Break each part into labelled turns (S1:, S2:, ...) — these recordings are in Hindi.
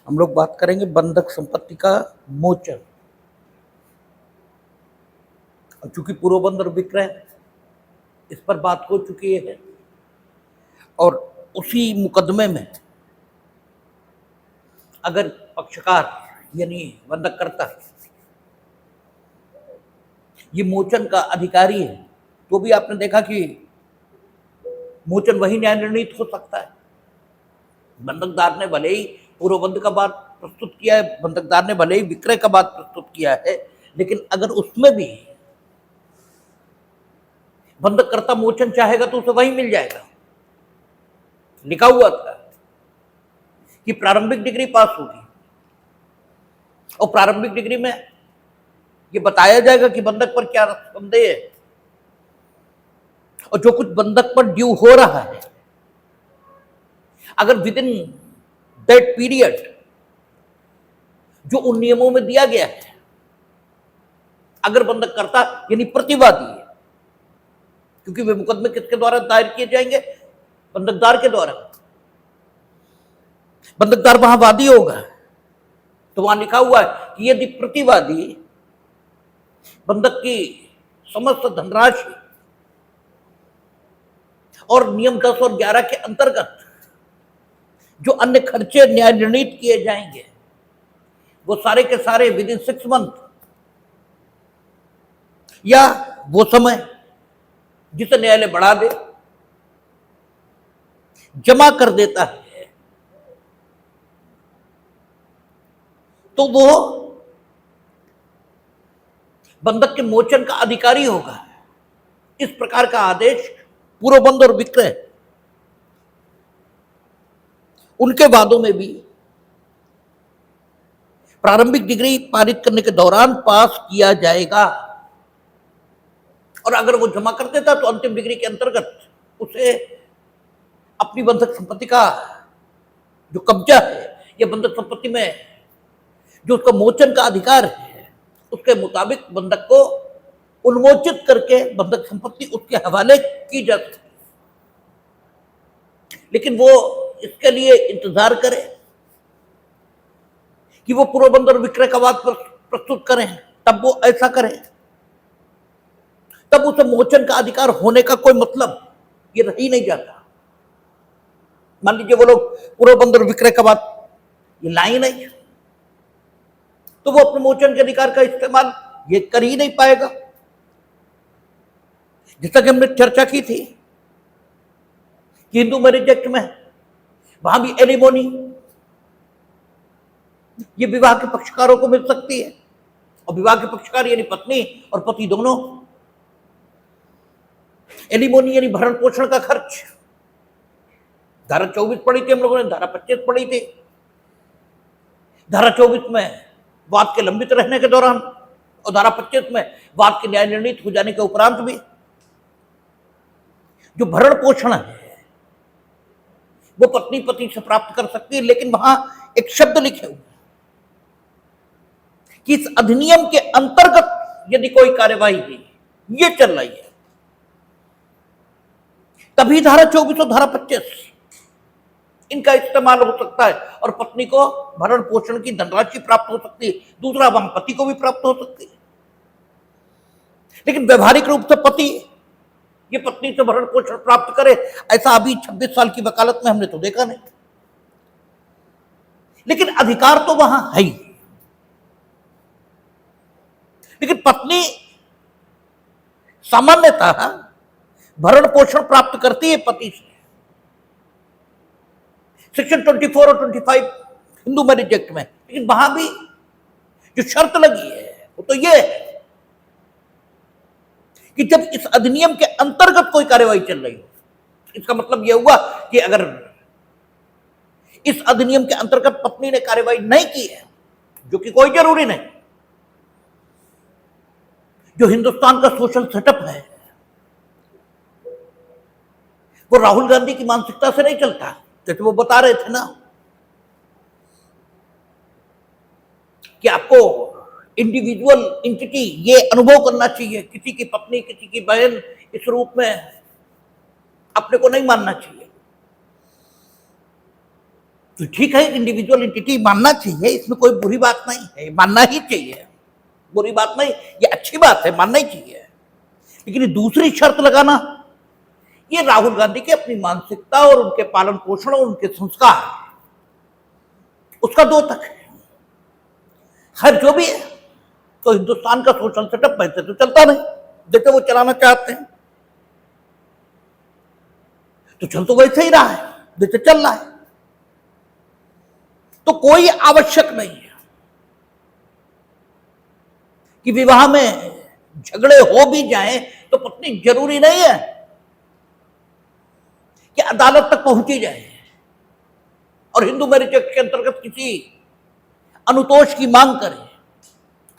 S1: हम लोग बात करेंगे बंधक संपत्ति का मोचन। और चूंकि पूर्वबंध और विक्रय इस पर बात हो चुकी है और उसी मुकदमे में अगर पक्षकार यानी बंधककर्ता ये मोचन का अधिकारी है तो भी आपने देखा कि मोचन वही न्याय निर्णीत हो सकता है। बंधकदार ने भले ही पूर्वबंध का बात प्रस्तुत किया है, बंधकदार ने भले ही विक्रय का बात प्रस्तुत किया है, लेकिन अगर उसमें भी बंधककर्ता मोचन चाहेगा तो उसे वही मिल जाएगा। लिखा हुआ था कि प्रारंभिक डिग्री पास होगी और प्रारंभिक डिग्री में ये बताया जाएगा कि बंधक पर क्या संदेह है और जो कुछ बंधक पर ड्यू हो रहा है अगर विद इन दैट पीरियड जो उन नियमों में दिया गया है, अगर बंधककर्ता यानी प्रतिवादी है, क्योंकि वे मुकदमे किसके द्वारा दायर किए जाएंगे? बंधकदार के द्वारा। बंधकदार वहां वादी होगा तो वहां लिखा हुआ है कि यदि प्रतिवादी बंधक की समस्त धनराशि और नियम 10 और 11 के अंतर्गत जो अन्य खर्चे न्याय निर्णीत किए जाएंगे वो सारे के सारे विद इन 6 मंथ या वो समय जिसे न्यायालय बढ़ा दे जमा कर देता है तो वो बंधक के मोचन का अधिकारी होगा। इस प्रकार का आदेश पूर्वबंध और विक्रय उनके वादों में भी प्रारंभिक डिग्री पारित करने के दौरान पास किया जाएगा और अगर वो जमा कर देता तो अंतिम डिग्री के अंतर्गत उसे अपनी बंधक संपत्ति का जो कब्जा है या बंधक संपत्ति में जो उसका मोचन का अधिकार है उसके मुताबिक बंधक को उन्मोचित करके बंधक संपत्ति उसके हवाले की जा सकती है। लेकिन वो इसके लिए इंतजार करे कि वो पूर्वबंध और विक्रय का वाद प्रस्तुत करें, तब वो ऐसा करें, तब उसे मोचन का अधिकार होने का कोई मतलब ये रह ही नहीं जाता। मान लीजिए वो लोग पूर्वबंध और विक्रय का बात ये लाई नहीं तो वो अपने मोचन के अधिकार का इस्तेमाल ये कर ही नहीं पाएगा। जैसा कि हमने चर्चा की थी कि हिंदू मैरिज एक्ट में वहां भी एलिमोनी ये विवाह के पक्षकारों को मिल सकती है और विवाह के पक्षकार यानी पत्नी और पति दोनों। एलिमोनी यानी भरण पोषण का खर्च धारा 24 पढ़ी थी हम लोगों ने, धारा 25 पढ़ी थी। धारा 24 में वाद के लंबित रहने के दौरान और धारा 25 में वाद के न्याय निर्णीत हो जाने के उपरांत भी जो भरण पोषण है वो पत्नी पति से प्राप्त कर सकती है। लेकिन वहां एक शब्द लिखे हुए कि इस अधिनियम के अंतर्गत यदि कोई कार्यवाही हुई ये चल रही है तभी धारा 24 और धारा 25 इनका इस्तेमाल हो सकता है और पत्नी को भरण पोषण की धनराशि प्राप्त हो सकती है। दूसरा वहां पति को भी प्राप्त हो सकती है। लेकिन व्यवहारिक रूप से पति ये पत्नी से भरण पोषण प्राप्त करे ऐसा अभी 26 साल की वकालत में हमने तो देखा नहीं। लेकिन अधिकार तो वहां है ही। लेकिन पत्नी सामान्यतः भरण पोषण प्राप्त करती है पति से। सेक्शन 24 और 25 हिंदू मैरिज एक्ट में। लेकिन वहां भी जो शर्त लगी है वो तो ये है कि जब इस अधिनियम के अंतर्गत कोई कार्यवाही चल रही हो। इसका मतलब यह हुआ कि अगर इस अधिनियम के अंतर्गत पत्नी ने कार्यवाही नहीं की है, जो कि कोई जरूरी नहीं, जो हिंदुस्तान का सोशल सेटअप है वो राहुल गांधी की मानसिकता से नहीं चलता। जैसे वो बता रहे थे ना कि आपको इंडिविजुअल एंटिटी ये अनुभव करना चाहिए, किसी की पत्नी किसी की बहन इस रूप में अपने को नहीं मानना चाहिए। तो ठीक है, इंडिविजुअल एंटिटी मानना चाहिए, इसमें कोई बुरी बात नहीं है, मानना ही चाहिए, बुरी बात नहीं, ये अच्छी बात है, मानना ही चाहिए। लेकिन ये दूसरी शर्त लगाना, ये राहुल गांधी की अपनी मानसिकता और उनके पालन पोषण और उनके संस्कार, उसका द्योतक है। खैर जो भी है, तो हिंदुस्तान का सोशल सेटअप वैसे तो चलता नहीं जैसे वो चलाना चाहते हैं, तो चल तो वैसे ही रहा है जैसे चल रहा है। तो कोई आवश्यक नहीं है कि विवाह में झगड़े हो भी जाएं तो पत्नी जरूरी नहीं है कि अदालत तक पहुंची जाए और हिंदू मैरिज एक्ट के अंतर्गत किसी अनुतोष की मांग करे,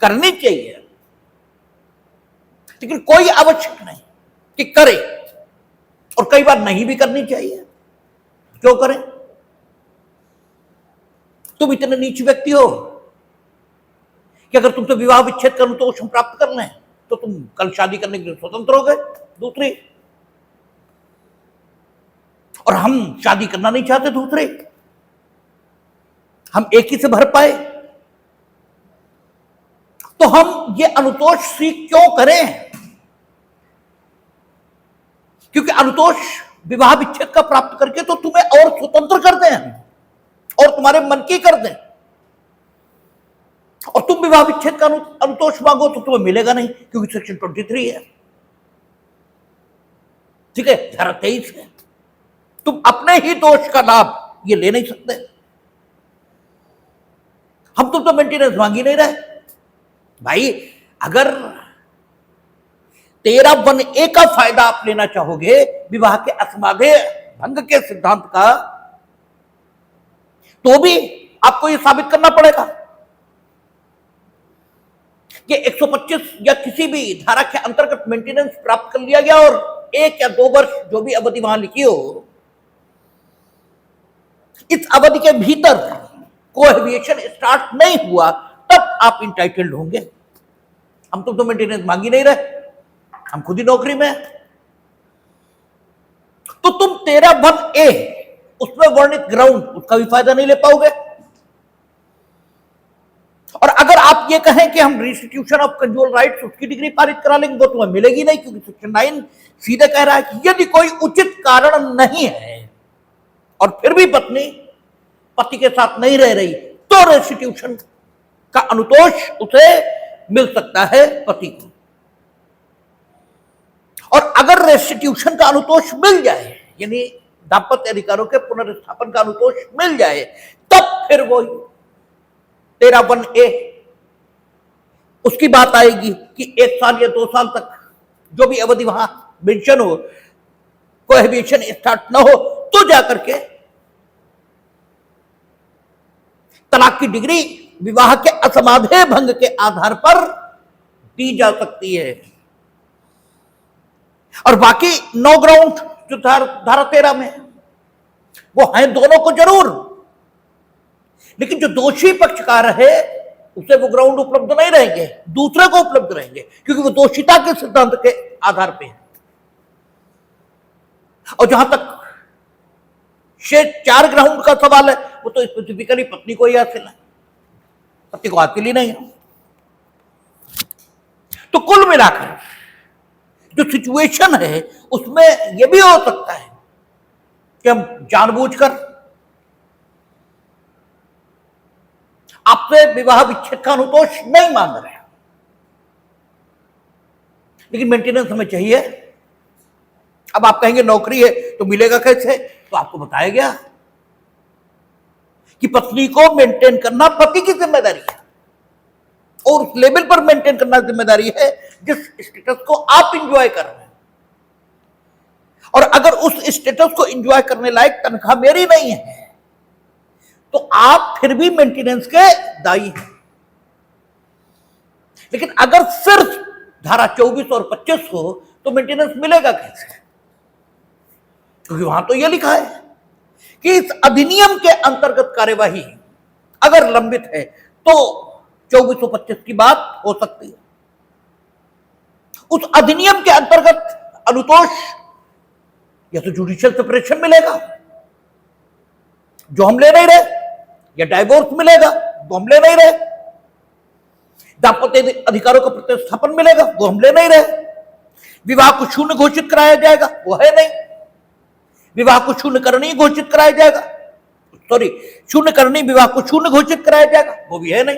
S1: करनी चाहिए, लेकिन कोई आवश्यक नहीं कि करे, और कई बार नहीं भी करनी चाहिए। क्यों करें? तुम इतने नीच व्यक्ति हो कि अगर तुमसे विवाह विच्छेद कर तो हम प्राप्त कर लें तो तुम कल शादी करने के लिए स्वतंत्र हो गए दूसरे, और हम शादी करना नहीं चाहते दूसरे, हम एक ही से भर पाए, तो हम ये अनुतोष सीख क्यों करें? क्योंकि अनुतोष विवाह विच्छेद का प्राप्त करके तो तुम्हें और स्वतंत्र कर दें और तुम्हारे मन की कर दें, और तुम विवाह विच्छेद का अनुतोष मांगो तो तुम्हें मिलेगा नहीं, क्योंकि सेक्शन 23 है, ठीक है, धारा 23 है। तुम अपने ही दोष का लाभ ये ले नहीं सकते। हम तुम तो मेंटेनेंस मांग ही नहीं रहे भाई। अगर 13(1) का फायदा आप लेना चाहोगे विवाह के असमाधेय भंग के सिद्धांत का, तो भी आपको यह साबित करना पड़ेगा कि 125 या किसी भी धारा के अंतर्गत मेंटेनेंस प्राप्त कर लिया गया और 1 या 2 वर्ष जो भी अवधि वहां लिखी हो, इस अवधि के भीतर कोहैबिटेशन स्टार्ट नहीं हुआ, तब आप इंटाइटल्ड होंगे। हम तो मेंटेनेंस मांग ही नहीं रहे, हम खुद ही नौकरी में। तो तुम 13(1) उसमें वर्णित ग्राउंड, उसका भी फायदा नहीं ले पाओगे। और अगर आप ये कहें कि हम रिस्टिट्यूशन ऑफ कंजुगल राइट्स उसकी डिग्री पारित करा लेंगे, वो तुम्हें मिलेगी नहीं, क्योंकि सेक्शन 9 सीधे कह रहा है कि यदि कोई उचित कारण नहीं है और फिर भी पत्नी पति के साथ नहीं रह रही, तो रेस्टिट्यूशन का अनुतोष उसे मिल सकता है पति को। और अगर रेस्टिट्यूशन का अनुतोष मिल जाए, यानी दाम्पत्य अधिकारों के पुनर्स्थापन का अनुतोष मिल जाए, तब फिर वो 13(1)(a) उसकी बात आएगी कि 1 साल या 2 साल तक जो भी अवधि वहां मेंशन हो, कोहैबिटेशन स्टार्ट ना हो, तो जाकर के तलाक की डिग्री विवाह के असमाधेय भंग के आधार पर दी जा सकती है। और बाकी 9 ग्राउंड जो धारा 13 में वो हैं दोनों को जरूर, लेकिन जो दोषी पक्षकार है उसे वो ग्राउंड उपलब्ध नहीं रहेंगे, दूसरे को उपलब्ध रहेंगे, क्योंकि वो दोषिता के सिद्धांत के आधार पे है। और जहां तक शेष 4 ग्राउंड का सवाल है, वो तो स्पेसिफिकली पत्नी को ही हासिल है, पति को हासिल ही नहीं है। तो कुल मिलाकर जो सिचुएशन है उसमें यह भी हो सकता है कि हम जानबूझकर आपसे विवाह विच्छेद का अनुतोष नहीं मांग रहे, लेकिन मेंटेनेंस हमें चाहिए। अब आप कहेंगे नौकरी है तो मिलेगा कैसे? तो आपको बताया गया कि पत्नी को मेंटेन करना पति की जिम्मेदारी है, और उस लेवल पर मेंटेन करना जिम्मेदारी है जिस स्टेटस को आप इंजॉय कर रहे हैं। और अगर उस स्टेटस को इंजॉय करने लायक तनख्वाह मेरी नहीं है, तो आप फिर भी मेंटेनेंस के दायी हैं। लेकिन अगर सिर्फ धारा 24 और 25 हो तो मेंटेनेंस मिलेगा कैसे? क्योंकि वहां तो यह लिखा है कि इस अधिनियम के अंतर्गत कार्यवाही अगर लंबित है तो 24 और 25 की बात हो सकती है। उस अधिनियम के अंतर्गत अनुतोष या तो जुडिशियल सेपरेशन मिलेगा, जो हम ले नहीं रहे, या डाइवोर्स मिलेगा वो हम ले नहीं रहे, दाम्पत्य अधिकारों का प्रतिस्थापन मिलेगा वो हम ले नहीं रहे, विवाह को शून्य घोषित कराया जाएगा वो है नहीं, विवाह को शून्य करनी घोषित कराया जाएगा, सॉरी शून्य करनी विवाह को शून्य घोषित कराया जाएगा वो भी है नहीं।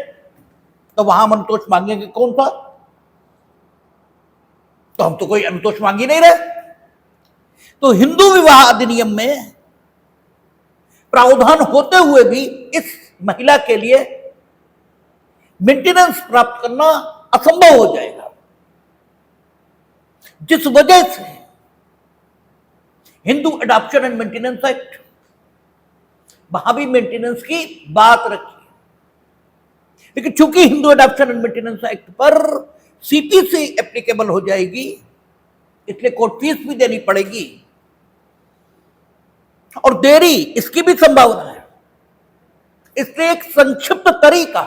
S1: तो वहां हम अनुतोष मांगेंगे कौन सा? तो हम तो कोई अनुतोष मांग ही नहीं रहे। तो हिंदू विवाह अधिनियम में प्रावधान होते हुए भी इस महिला के लिए मेंटेनेंस प्राप्त करना असंभव हो जाएगा, जिस वजह से Hindu adoption and maintenance act वहां भी मेंटेनेंस की बात रखी। लेकिन चूंकि Hindu adoption and maintenance act पर सीटीसी एप्लीकेबल हो जाएगी, इसलिए कोर्ट फीस भी देनी पड़ेगी और देरी इसकी भी संभावना है। इसलिए एक संक्षिप्त तरीका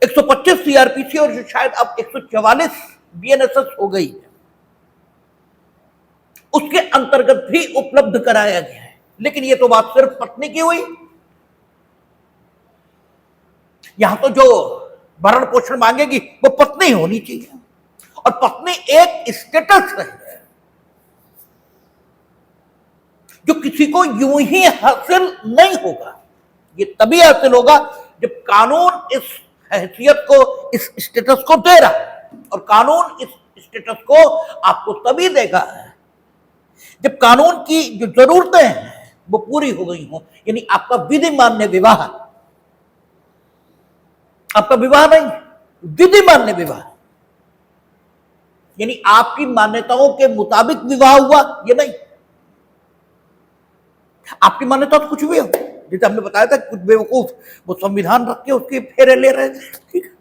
S1: 125 सीआरपीसी और शायद अब 144 बीएनएसएस हो गई है, उसके अंतर्गत भी उपलब्ध कराया गया है। लेकिन यह तो बात सिर्फ पत्नी की हुई। यहां तो जो भरण पोषण मांगेगी वो पत्नी होनी चाहिए, और पत्नी एक स्टेटस है जो किसी को यूं ही हासिल नहीं होगा। ये तभी हासिल होगा जब कानून इस हैसियत को, इस स्टेटस को दे रहा है, और कानून इस स्टेटस को आपको तभी देगा जब कानून की जो जरूरतें हैं वो पूरी हो गई हो। यानी आपका विधि मान्य विवाह, आपका विवाह नहीं, विधि मान्य विवाह, यानी आपकी मान्यताओं के मुताबिक विवाह हुआ, ये नहीं आपकी मान्यता तो कुछ भी हो। जैसे हमने बताया था कुछ बेवकूफ वो संविधान रख के उसके फेरे ले रहे थे, ठीक है?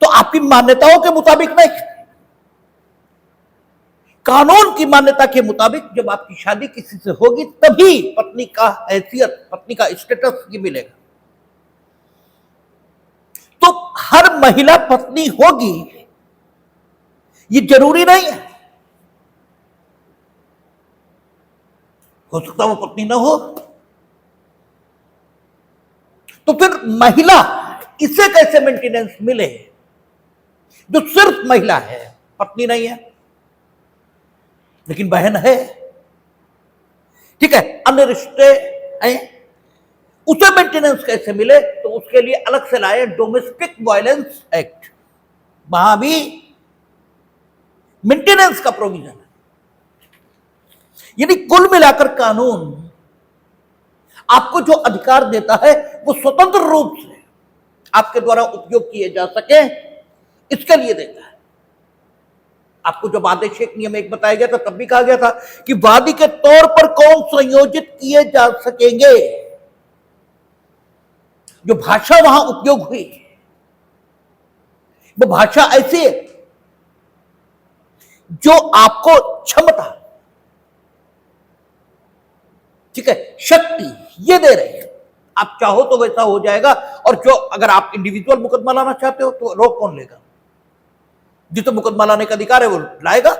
S1: तो आपकी मान्यताओं के मुताबिक नहीं, कानून की मान्यता के मुताबिक जब आपकी शादी किसी से होगी तभी पत्नी का हैसियत, पत्नी का स्टेटस ये मिलेगा। तो हर महिला पत्नी होगी ये जरूरी नहीं है, हो सकता है वो पत्नी ना हो। तो फिर महिला, इसे कैसे मेंटेनेंस मिले जो सिर्फ महिला है, पत्नी नहीं है लेकिन बहन है, ठीक है, अन्य रिश्ते हैं, उसे मेंटेनेंस कैसे मिले? तो उसके लिए अलग से लाए डोमेस्टिक वायलेंस एक्ट, वहां भी मेंटेनेंस का प्रोविजन है। यानी कुल मिलाकर कानून आपको जो अधिकार देता है वो स्वतंत्र रूप से आपके द्वारा उपयोग किए जा सके इसके लिए देता है। आपको जब आदेशिक नियम एक बताया गया था तब भी कहा गया था कि वादी के तौर पर कौन संयोजित किए जा सकेंगे। जो भाषा वहां उपयोग हुई वो भाषा ऐसी है जो आपको क्षमता, ठीक है, शक्ति ये दे रहे हैं। आप चाहो तो वैसा हो जाएगा, और जो अगर आप इंडिविजुअल मुकदमा लाना चाहते हो तो रोक कौन लेगा? जिसे मुकदमा लाने का अधिकार है वो लाएगा।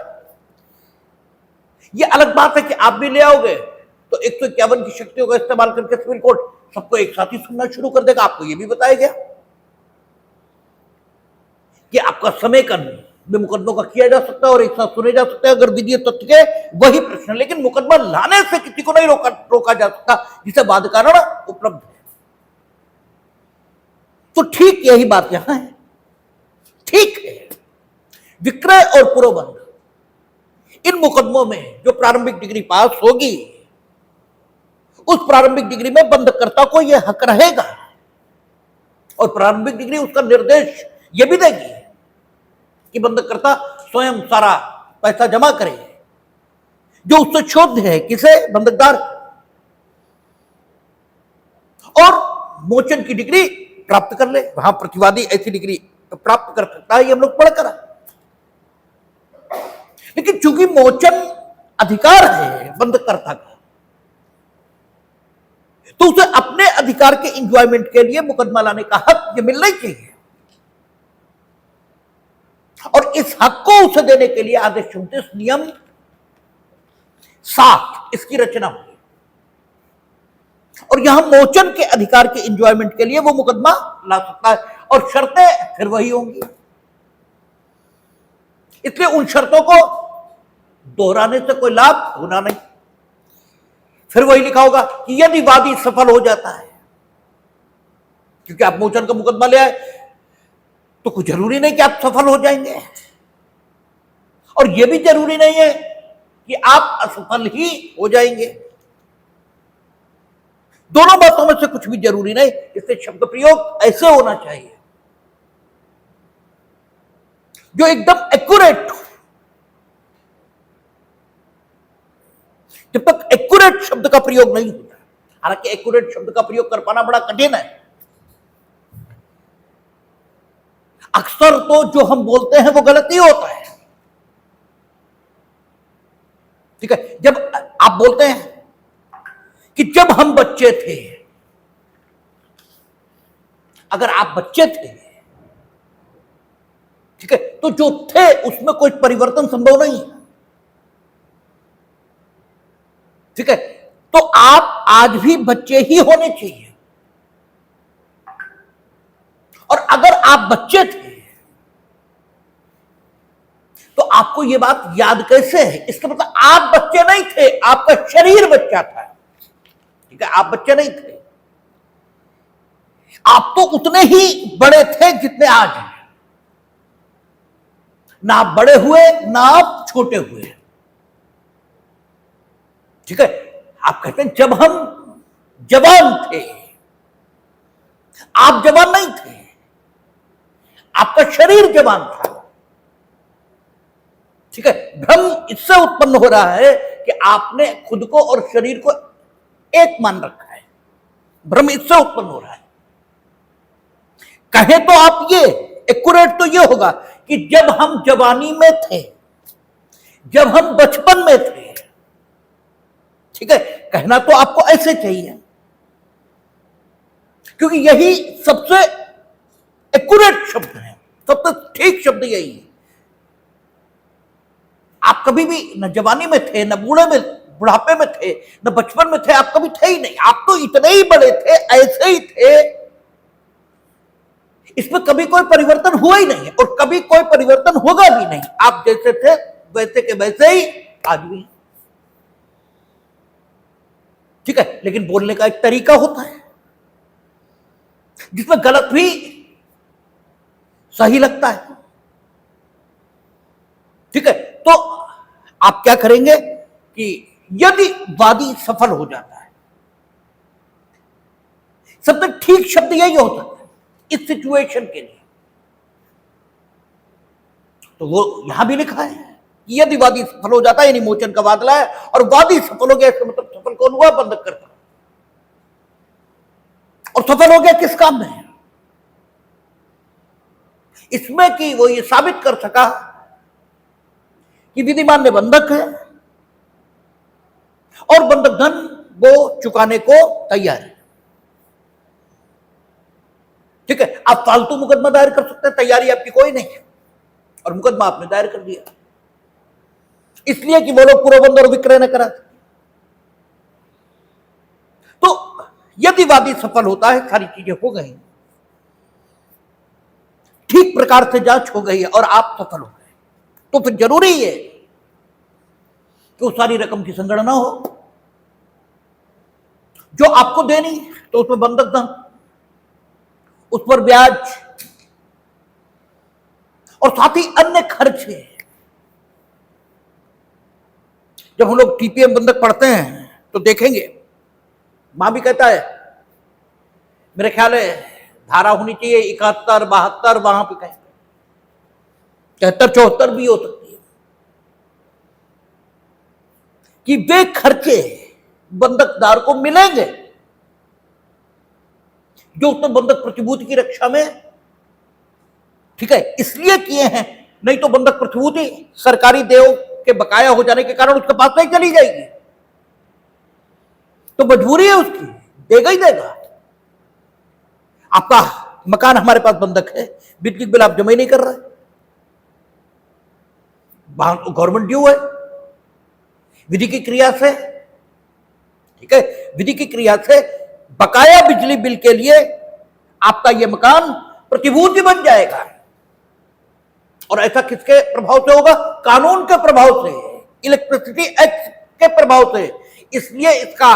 S1: ये अलग बात है कि आप भी ले आओगे तो 151 की शक्तियों का इस्तेमाल करके सिविल कोर्ट सबको एक साथ ही सुनना शुरू कर देगा। आपको ये भी बताया गया कि आपका समेकन में मुकदमों का किया जा सकता है और एक साथ सुने जा सकते हैं अगर विधीय तथ्य के वही प्रश्न, लेकिन मुकदमा लाने से किसी को नहीं रोका जा सकता जिसे बाध कारण उपलब्ध है। तो ठीक यही बात यहां है, ठीक है। विक्रय और पुरोबंध, इन मुकदमों में जो प्रारंभिक डिग्री पास होगी उस प्रारंभिक डिग्री में बंधकर्ता को यह हक रहेगा, और प्रारंभिक डिग्री उसका निर्देश यह भी देगी कि बंधकर्ता स्वयं सारा पैसा जमा करे जो उससे शोध है, किसे? बंधकदार, और मोचन की डिग्री प्राप्त कर ले। वहां प्रतिवादी ऐसी डिग्री प्राप्त कर सकता है, ये हम लोग पढ़कर। लेकिन चूंकि मोचन अधिकार है बंधकर्ता का, तो उसे अपने अधिकार के इंजॉयमेंट के लिए मुकदमा लाने का हक ये मिलना ही चाहिए, और इस हक को उसे देने के लिए आदेश 29 नियम 7 इसकी रचना हुई और यहां मोचन के अधिकार के एंजॉयमेंट के लिए वो मुकदमा ला सकता है और शर्तें फिर वही होंगी। इसलिए उन शर्तों को दोहराने से कोई लाभ होना नहीं। फिर वही लिखा होगा कि यदि वादी सफल हो जाता है, क्योंकि आप मोचन का मुकदमा ले आए तो कुछ जरूरी नहीं कि आप सफल हो जाएंगे और यह भी जरूरी नहीं है कि आप असफल ही हो जाएंगे। दोनों बातों में से कुछ भी जरूरी नहीं। इसलिए शब्द प्रयोग ऐसे होना चाहिए जो एकदम एक्यूरेट हो। जब तक एक्यूरेट शब्द का प्रयोग नहीं होता, हालांकि एक्यूरेट शब्द का प्रयोग कर पाना बड़ा कठिन है। अक्सर तो जो हम बोलते हैं वो गलत ही होता है। ठीक है, जब आप बोलते हैं कि जब हम बच्चे थे, अगर आप बच्चे थे, ठीक है, तो जो थे उसमें कोई परिवर्तन संभव नहीं है। ठीक है, तो आप आज भी बच्चे ही होने चाहिए। और अगर आप बच्चे थे तो आपको यह बात याद कैसे है? इसका मतलब आप बच्चे नहीं थे, आपका शरीर बच्चा था। ठीक है, आप बच्चे नहीं थे, आप तो उतने ही बड़े थे जितने आज हैं। ना आप बड़े हुए ना आप छोटे हुए। ठीक है, आप कहते हैं जब हम जवान थे, आप जवान नहीं थे, आपका शरीर जवान था। ठीक है, भ्रम इससे उत्पन्न हो रहा है कि आपने खुद को और शरीर को एक मान रखा है। भ्रम इससे उत्पन्न हो रहा है। कहें तो आप ये एक्यूरेट तो ये होगा कि जब हम जवानी में थे, जब हम बचपन में थे। ठीक है, कहना तो आपको ऐसे चाहिए, क्योंकि यही सबसे एक्यूरेट शब्द है, सबसे ठीक शब्द यही है। आप कभी भी न जवानी में थे, न बुढ़ापे में थे, न बचपन में थे, आप कभी थे ही नहीं। आप तो इतने ही बड़े थे, ऐसे ही थे, इसमें कभी कोई परिवर्तन हुआ ही नहीं और कभी कोई परिवर्तन होगा भी नहीं। आप जैसे थे वैसे के वैसे ही आज भी। ठीक है, लेकिन बोलने का एक तरीका होता है जिसमें गलत भी सही लगता है। ठीक है, तो आप क्या करेंगे कि यदि वादी सफल हो जाता है, सबसे ठीक शब्द यही हो सकता है इस सिचुएशन के लिए। तो वो यहां भी लिखा है कि यदि वादी सफल हो जाता है, यानी मोचन का वादला है और वादी सफल हो गया, इसका मतलब सफल कौन हुआ? बंधक करता। और सफल हो गया किस काम में? इसमें कि वो ये साबित कर सका कि विधिमान ने बंधक है और बंधक धन वो चुकाने को तैयार है। ठीक है, आप फालतू मुकदमा दायर कर सकते हैं, तैयारी आपकी कोई नहीं है और मुकदमा आपने दायर कर दिया इसलिए कि वो लोग पुरोबंध और विक्रय न करा। तो यदि वादी सफल होता है, सारी चीजें हो गई, ठीक प्रकार से जांच हो गई है और आप सफल हो गए, तो फिर जरूरी है कि उस सारी रकम की संगणना हो जो आपको देनी, तो उसमें बंधक धन, उस पर ब्याज और साथ ही अन्य खर्चे। जब हम लोग टीपीएम बंधक पढ़ते हैं तो देखेंगे, मां भी कहता है, मेरे ख्याल है धारा होनी चाहिए 71, 72, वहां पे कहीं 73, 74 भी हो सकती है, कि वे खर्चे बंधकदार को मिलेंगे जो उसने बंधक प्रतिभूति की रक्षा में, ठीक है, इसलिए किए हैं। नहीं तो बंधक प्रतिभूति सरकारी देय के बकाया हो जाने के कारण उसके पास नहीं चली जाएगी, तो मजबूरी है उसकी, देगा ही देगा। आपका मकान हमारे पास बंधक है, बिजली बिल आप जमा ही नहीं कर रहे, वहां तो गवर्नमेंट ड्यू है, विधि की क्रिया से, ठीक है, विधि की क्रिया से बकाया बिजली बिल के लिए आपका यह मकान प्रतिभूति बन जाएगा। और ऐसा किसके प्रभाव से होगा? कानून के प्रभाव से, इलेक्ट्रिसिटी एक्ट के प्रभाव से। इसलिए इसका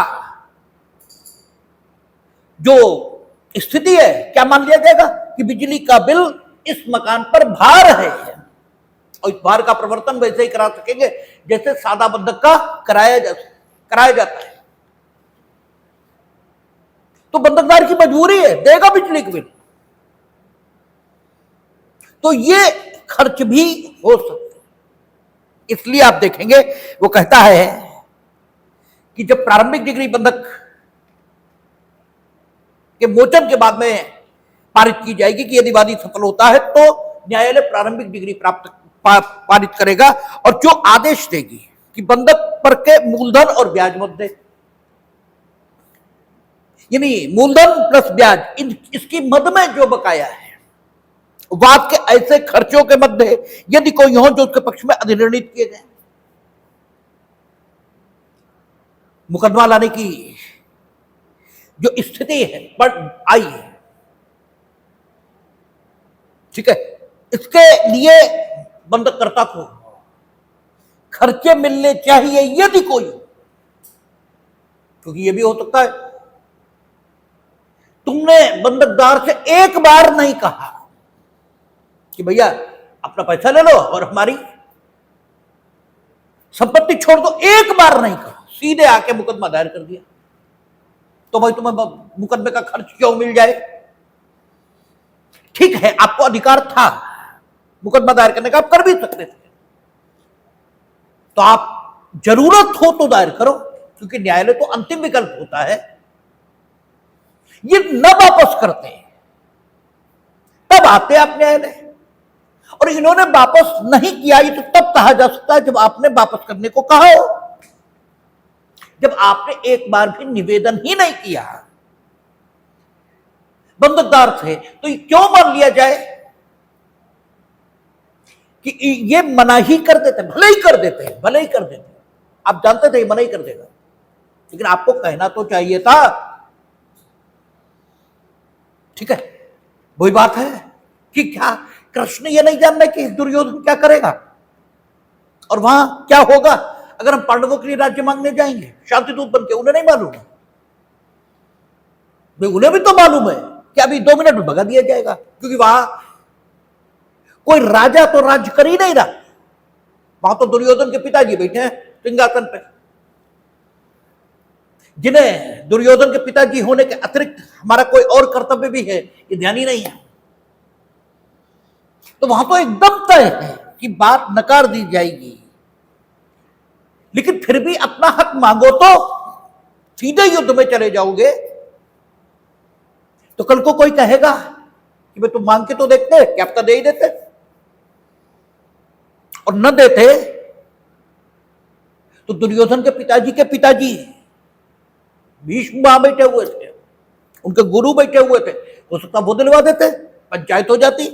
S1: जो स्थिति है, क्या मान लिया जाएगा कि बिजली का बिल इस मकान पर भार है, और इस भार का प्रवर्तन वैसे ही करा सकेंगे जैसे सादा बंधक का कराया जाता है। तो बंधकदार की मजबूरी है, देगा बिजली के बिल। तो ये खर्च भी हो सकते, इसलिए आप देखेंगे वो कहता है कि जब प्रारंभिक डिग्री बंधक के मोचन के बाद में पारित की जाएगी कि यदि वादी सफल होता है तो न्यायालय प्रारंभिक डिग्री पारित करेगा और जो आदेश देगी कि बंधक पर के मूलधन और ब्याज मत दे, यानी मूलधन प्लस ब्याज, इसकी मद में जो बकाया है वाद के ऐसे खर्चों के मध्य यदि कोई हो जो उसके पक्ष में अधिनिर्णित किए गए। मुकदमा लाने की जो स्थिति है पर आई है, ठीक है, इसके लिए बंधककर्ता को खर्चे मिलने चाहिए यदि कोई, क्योंकि यह भी हो सकता है तुमने बंधकदार से एक बार नहीं कहा कि भैया अपना पैसा ले लो और हमारी संपत्ति छोड़ दो, एक बार नहीं कहा, सीधे आके मुकदमा दायर कर दिया, तो भाई तुम्हें मुकदमे का खर्च क्यों मिल जाए? ठीक है, आपको अधिकार था मुकदमा दायर करने का, आप कर भी सकते थे, तो आप जरूरत हो तो दायर करो, क्योंकि न्यायालय तो अंतिम विकल्प होता है। ये न वापस करते तब आते आप न्यायालय, और इन्होंने वापस नहीं किया, ये तो तब कहा जा सकता है जब आपने वापस करने को कहा हो, जब आपने एक बार भी निवेदन ही नहीं किया बंधकदार से, तो ये क्यों मान लिया जाए कि ये मना ही कर देते, भले ही कर देते, आप जानते थे मना ही कर देगा, लेकिन आपको कहना तो चाहिए था, ठीक है। वही बात है कि क्या कृष्ण ये नहीं जानना कि दुर्योधन क्या करेगा और वहां क्या होगा अगर हम पांडवों के लिए राज्य मांगने जाएंगे शांति दूत बन के? उन्हें नहीं मालूम है, उन्हें भी तो मालूम है कि अभी 2 मिनट में भगा दिया जाएगा, क्योंकि वहां कोई राजा तो राज्य कर ही नहीं रहा, वहां तो दुर्योधन के पिताजी बैठे हैं सिंहासन पे, जिन्हें दुर्योधन के पिताजी होने के अतिरिक्त हमारा कोई और कर्तव्य भी है ये ध्यान ही नहीं है। तो वहां तो एकदम तय है कि बात नकार दी जाएगी, लेकिन फिर भी अपना हक मांगो तो सीधे युद्ध में चले जाओगे तो कल को कोई कहेगा कि भाई तुम मांग के तो देखते, क्या पता दे ही देते, और न देते तो दुर्योधन के पिताजी भीष्म वहां बैठे हुए थे, उनके गुरु बैठे हुए थे, हो सकता वो दिलवा देते, पंचायत हो जाती।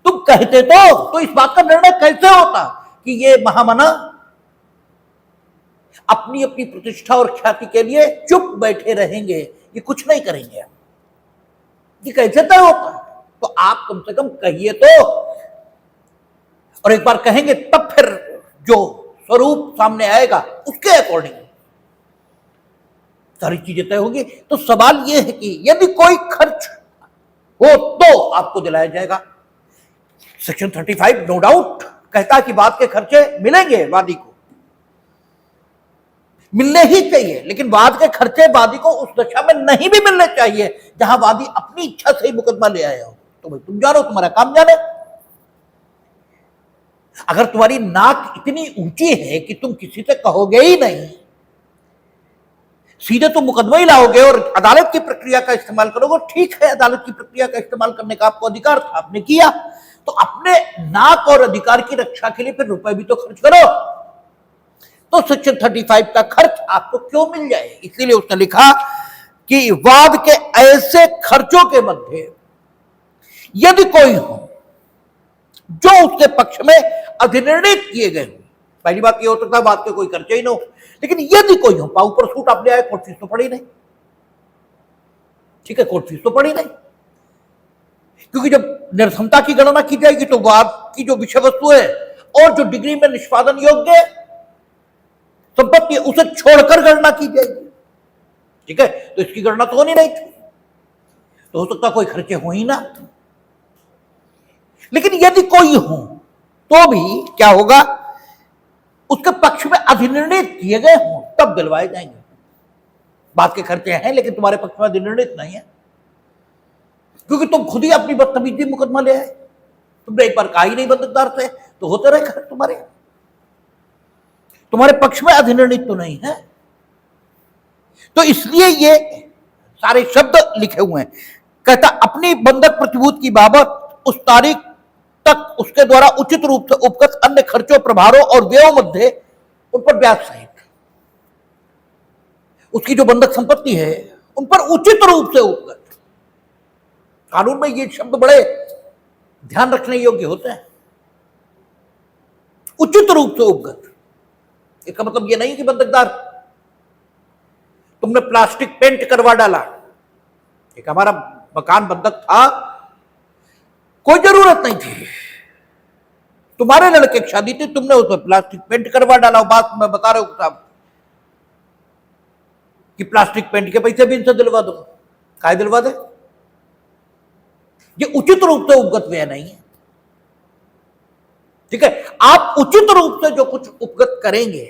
S1: तुम कहते तो इस बात का निर्णय कैसे होता कि ये महामना अपनी अपनी प्रतिष्ठा और ख्याति के लिए चुप बैठे रहेंगे, ये कुछ नहीं करेंगे, ये कैसे तय होता? तो आप कम से कम कहिए तो, और एक बार कहेंगे तब फिर जो स्वरूप सामने आएगा उसके अकॉर्डिंग सारी चीजें तय होगी। तो सवाल यह है कि यदि कोई खर्च हो तो आपको दिलाया जाएगा। सेक्शन 35 नो डाउट कहता है कि वाद के खर्चे मिलेंगे, वादी को मिलने ही चाहिए, लेकिन वाद के खर्चे वादी को उस दशा में नहीं भी मिलने चाहिए जहां वादी अपनी इच्छा से ही मुकदमा ले आया हो। तो भाई तुम जानो, तुम्हारा काम जाने। अगर तुम्हारी नाक इतनी ऊंची है कि तुम किसी से कहोगे ही नहीं, सीधे तुम मुकदमा ही लाओगे और अदालत की प्रक्रिया का इस्तेमाल करोगे, ठीक है, अदालत की प्रक्रिया का इस्तेमाल करने का आपको अधिकार था, आपने किया, तो अपने नाक और अधिकार की रक्षा के लिए फिर रुपए भी तो खर्च करो। तो सेक्शन 35 का खर्च आपको क्यों मिल जाए? इसीलिए उसने लिखा कि वाद के ऐसे खर्चों के मध्य यदि कोई हो जो उसके पक्ष में अधिनिर्णित किए गए हो, पहली बात ये हो सकता है बात के कोई खर्चे ही ना हो, लेकिन यदि कोई हो पाऊ पर सूट आप ले आए, कोर्ट फीस तो पड़ी नहीं, ठीक है, कोर्ट फीस तो पड़ी नहीं, क्योंकि जब निर्धनता की गणना की जाएगी तो वाद की जो विषय वस्तु है और जो डिग्री में निष्पादन योग्य संपत्ति है उसे छोड़कर गणना की जाएगी, ठीक है, तो इसकी गणना तो होनी नहीं थी, तो हो सकता कोई खर्चे हो ही ना। लेकिन यदि कोई हो तो भी क्या होगा, उसके पक्ष में अधिनिर्णित किए गए हों तब दिलवाए जाएंगे। बात के खर्चे हैं लेकिन तुम्हारे पक्ष में अधिनिर्णित नहीं है, क्योंकि तुम खुद ही अपनी बदतमीजी मुकदमा ले आए, तुमने एक बार कहा ही नहीं बंदकदार से, तो होते रहे खर्च तुम्हारे पक्ष में अधिनिर्णित तो नहीं है। तो इसलिए ये सारे शब्द लिखे हुए हैं। कहता अपनी बंधक प्रतिभूति की बाबत उस तारीख तक उसके द्वारा उचित रूप से उपगत अन्य खर्चों, प्रभारों और व्ययों मध्य उन पर ब्याज सहित उसकी जो बंधक संपत्ति है उन पर उचित रूप से उपगत। कानून में ये शब्द बड़े ध्यान रखने योग्य होते हैं, उचित रूप से उपगत। इसका मतलब ये नहीं कि बंधकदार तुमने प्लास्टिक पेंट करवा डाला, एक हमारा मकान बंधक था, कोई जरूरत नहीं थी, तुम्हारे लड़के की शादी थी, तुमने उसमें प्लास्टिक पेंट करवा डाला। बात मैं बता रहा हूं साहब कि प्लास्टिक पेंट के पैसे भी इनसे दिलवा दो, काय दिलवा दे, ये उचित रूप से उपगत व्यय नहीं है, ठीक है। आप उचित रूप से जो कुछ उपगत करेंगे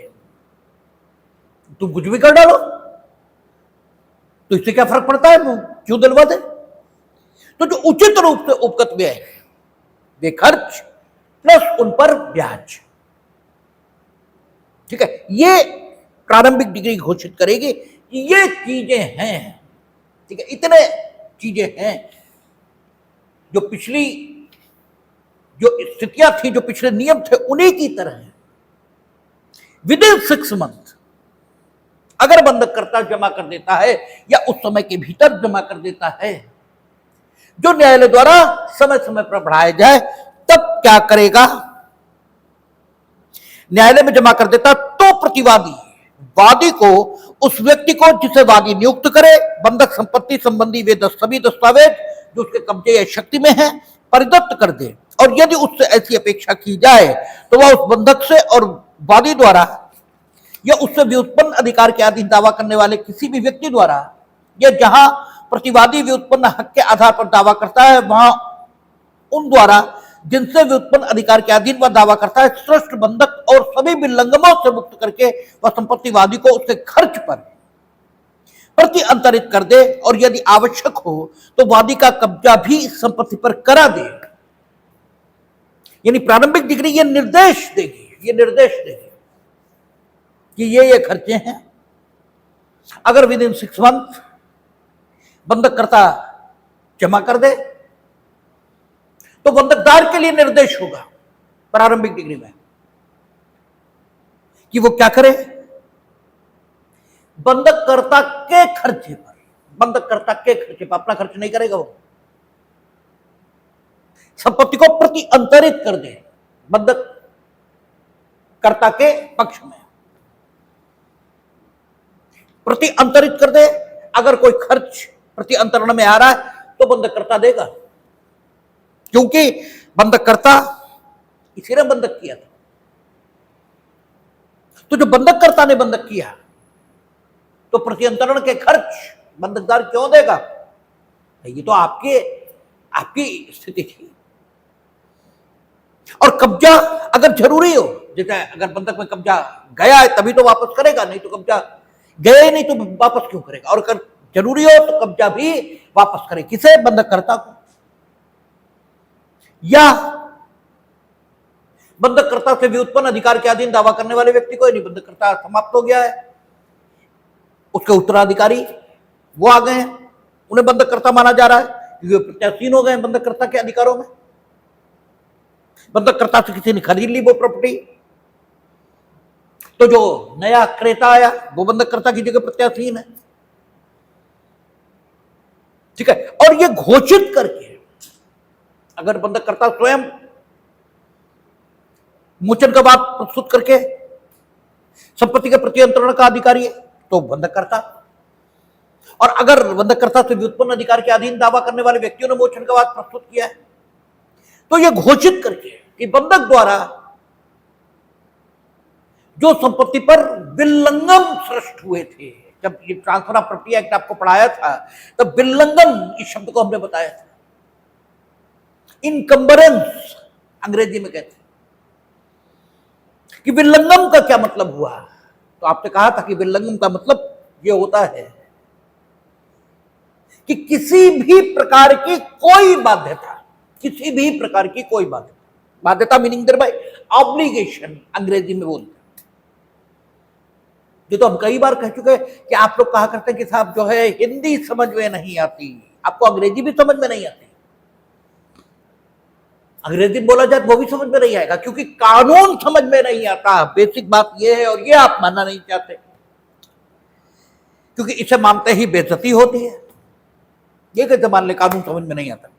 S1: तुम कुछ भी कर डालो तो इससे क्या फर्क पड़ता है, क्यों दिलवा दे। तो जो उचित रूप से उपगत व्यय है वे खर्च प्लस उन पर ब्याज, ठीक है, ये प्रारंभिक डिग्री घोषित करेगी। ये चीजें हैं, ठीक है, इतने चीजें हैं जो पिछली जो स्थितियां थी, जो पिछले नियम थे उन्हीं की तरह है। विद इन 6 मंथ अगर बंधककर्ता जमा कर देता है या उस समय के भीतर जमा कर देता है जो न्यायालय द्वारा समय समय पर बढ़ाया जाए, तब क्या करेगा, न्यायालय में जमा कर देता तो प्रतिवादी वादी को उस व्यक्ति को जिसे वादी नियुक्त करे बंधक संपत्ति संबंधी वे सभी दस्तावेज जो उसके कब्जे या शक्ति में है परिदत्त कर दे, और यदि उससे ऐसी अपेक्षा की जाए तो वह उस बंधक से और वादी द्वारा या उससे व्युत्पन्न अधिकार के अधीन दावा करने वाले किसी भी व्यक्ति द्वारा या जहां प्रतिवादी व्युत्पन्न हक के आधार पर दावा करता है वहां उन द्वारा जिनसे व्युत्पन्न अधिकार के अधीन वह दावा करता है सृष्ट बंधक और सभी विलंगमों से मुक्त करके वह संपत्तिवादी को उसके खर्च पर प्रति अंतरित कर दे, और यदि आवश्यक हो तो वादी का कब्जा भी इस संपत्ति पर करा दे। यानी प्रारंभिक डिग्री ये निर्देश देगी कि ये खर्चे हैं। अगर विद इन 6 मंथ बंधककर्ता जमा कर दे तो बंधकदार के लिए निर्देश होगा प्रारंभिक डिग्री में कि वो क्या करे, बंधककर्ता के खर्चे पर, अपना खर्च नहीं करेगा, वो संपत्ति को प्रति अंतरित कर दे बंधककर्ता के पक्ष में, प्रति अंतरित कर दे। अगर कोई खर्च प्रति अंतरण में आ रहा है तो बंधककर्ता देगा, क्योंकि बंधककर्ता इसी ने बंधक किया था। तो जो बंधककर्ता ने बंधक किया तो प्रत्यंतरण के खर्च बंधकदार क्यों देगा, ये तो आपकी स्थिति थी। और कब्जा अगर जरूरी हो, जैसे अगर बंधक में कब्जा गया है तभी तो वापस करेगा, नहीं तो कब्जा गया ही नहीं तो वापस क्यों करेगा। और अगर जरूरी हो तो कब्जा भी वापस करे, किसे, बंधककर्ता को। या बंधककर्ता से व्युत्पन्न अधिकार के अधीन दावा करने वाले व्यक्ति को, नहीं, बंधककर्ता समाप्त हो गया है, उसके उत्तराधिकारी वो आ गए हैं, उन्हें बंधककर्ता माना जा रहा है क्योंकि वे प्रत्यासीन हो गए हैं बंधककर्ता के अधिकारों में। बंधककर्ता से किसी ने खरीद ली वो प्रॉपर्टी, तो जो नया क्रेता आया वो बंधककर्ता की जगह प्रत्यासीन है, ठीक है। और ये घोषित करके अगर बंधककर्ता स्वयं मोचन का बात प्रस्तुत करके संपत्ति के प्रतियंत्रण का अधिकारी है तो बंधककर्ता, और अगर बंधककर्ता से व्युत्पन्न अधिकार के अधीन दावा करने वाले व्यक्तियों ने मोचन का वाद प्रस्तुत किया है तो यह घोषित करके कि बंधक द्वारा जो संपत्ति पर विल्लंघन सृष्ट हुए थे, जब ये ट्रांसफर ऑफ प्रॉपर्टी एक्ट आपको पढ़ाया था तब विल्लंघन इस शब्द को हमने बताया था। इनकम्बरेंस अंग्रेजी में कहते हैं कि विल्लंघन का क्या मतलब हुआ, तो आपने कहा था कि विल्लंघन का मतलब यह होता है कि किसी भी प्रकार की कोई बाध्यता, किसी भी प्रकार की कोई बाध्यता, बाध्यता मीनिंग देयर बाय ऑब्लिगेशन अंग्रेजी में बोलते हैं। ये तो हम कई बार कह चुके हैं कि आप लोग कहा करते हैं कि साहब जो है हिंदी समझ में नहीं आती, आपको अंग्रेजी भी समझ में नहीं आती। अंग्रेजी बोला जाए वो भी समझ में नहीं आएगा क्योंकि कानून समझ में नहीं आता। बेसिक बात यह है, और ये आप मानना नहीं चाहते क्योंकि इसे मानते ही बेइज्जती होती है। ये कैसे मान ले कानून समझ में नहीं आता,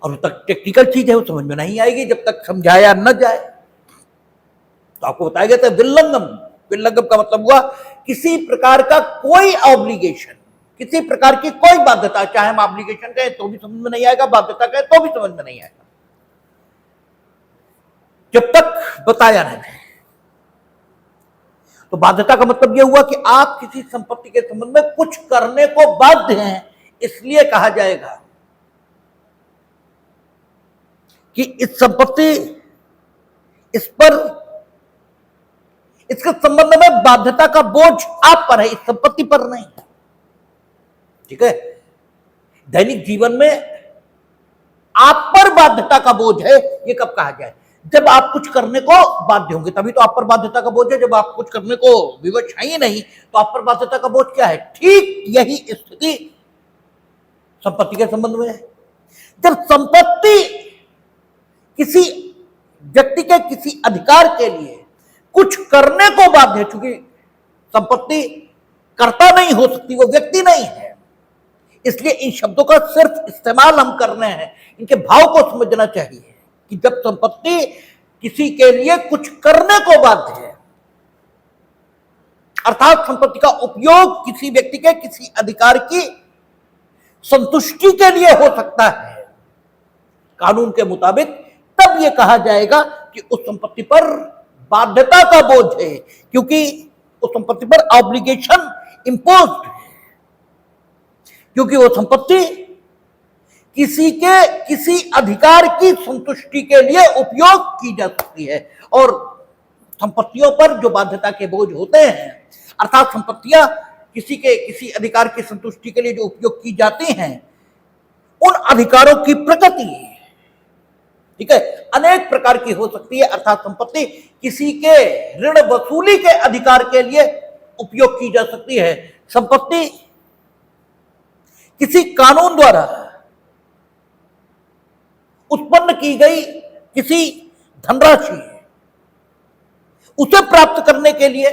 S1: और तक टेक्निकल चीज है वो समझ में नहीं आएगी जब तक समझाया न जाए। तो आपको बताया गया था विल्लंघन, विल्लंघन का मतलब हुआ किसी प्रकार का कोई ऑब्लिगेशन, किसी प्रकार की कोई बाध्यता, चाहे हम ऑब्लिगेशन कहें तो भी समझ में नहीं आएगा, बाध्यता कहें तो भी समझ में नहीं आएगा जब तक बताया न जाए। तो बाध्यता का मतलब यह हुआ कि आप किसी संपत्ति के संबंध में कुछ करने को बाध्य हैं, इसलिए कहा जाएगा कि इस संपत्ति, इस पर, इसके संबंध में बाध्यता का बोझ आप पर है, इस संपत्ति पर नहीं। ठीक है, दैनिक जीवन में आप पर बाध्यता का बोझ है, ये कब कहा जाए? जब आप कुछ करने को बाध्य होंगे तभी तो आप पर बाध्यता का बोझ है। जब आप कुछ करने को विवश है ही नहीं तो आप पर बाध्यता का बोझ क्या है? ठीक यही स्थिति संपत्ति के संबंध में है। जब संपत्ति किसी व्यक्ति के किसी अधिकार के लिए कुछ करने को बाध्य है, चूंकि संपत्ति कर्ता नहीं हो सकती, वो व्यक्ति नहीं है, इसलिए इन शब्दों का सिर्फ इस्तेमाल हम कर रहे हैं। इनके भाव को समझना चाहिए कि जब संपत्ति किसी के लिए कुछ करने को बाध्य है, अर्थात संपत्ति का उपयोग किसी व्यक्ति के किसी अधिकार की संतुष्टि के लिए हो सकता है कानून के मुताबिक, तब यह कहा जाएगा कि उस संपत्ति पर बाध्यता का बोझ है, क्योंकि उस संपत्ति पर ऑब्लिगेशन इंपोज्ड है, क्योंकि वो संपत्ति किसी के किसी अधिकार की संतुष्टि के लिए उपयोग की जा सकती है। और संपत्तियों पर जो बाध्यता के बोझ होते हैं, अर्थात संपत्तियां किसी के किसी अधिकार की संतुष्टि के लिए जो उपयोग की जाती हैं, उन अधिकारों की प्रकृति, ठीक है, अनेक प्रकार की हो सकती है। अर्थात संपत्ति किसी के ऋण वसूली के अधिकार के लिए उपयोग की जा सकती है। संपत्ति किसी कानून द्वारा उत्पन्न की गई किसी धनराशि, उसे प्राप्त करने के लिए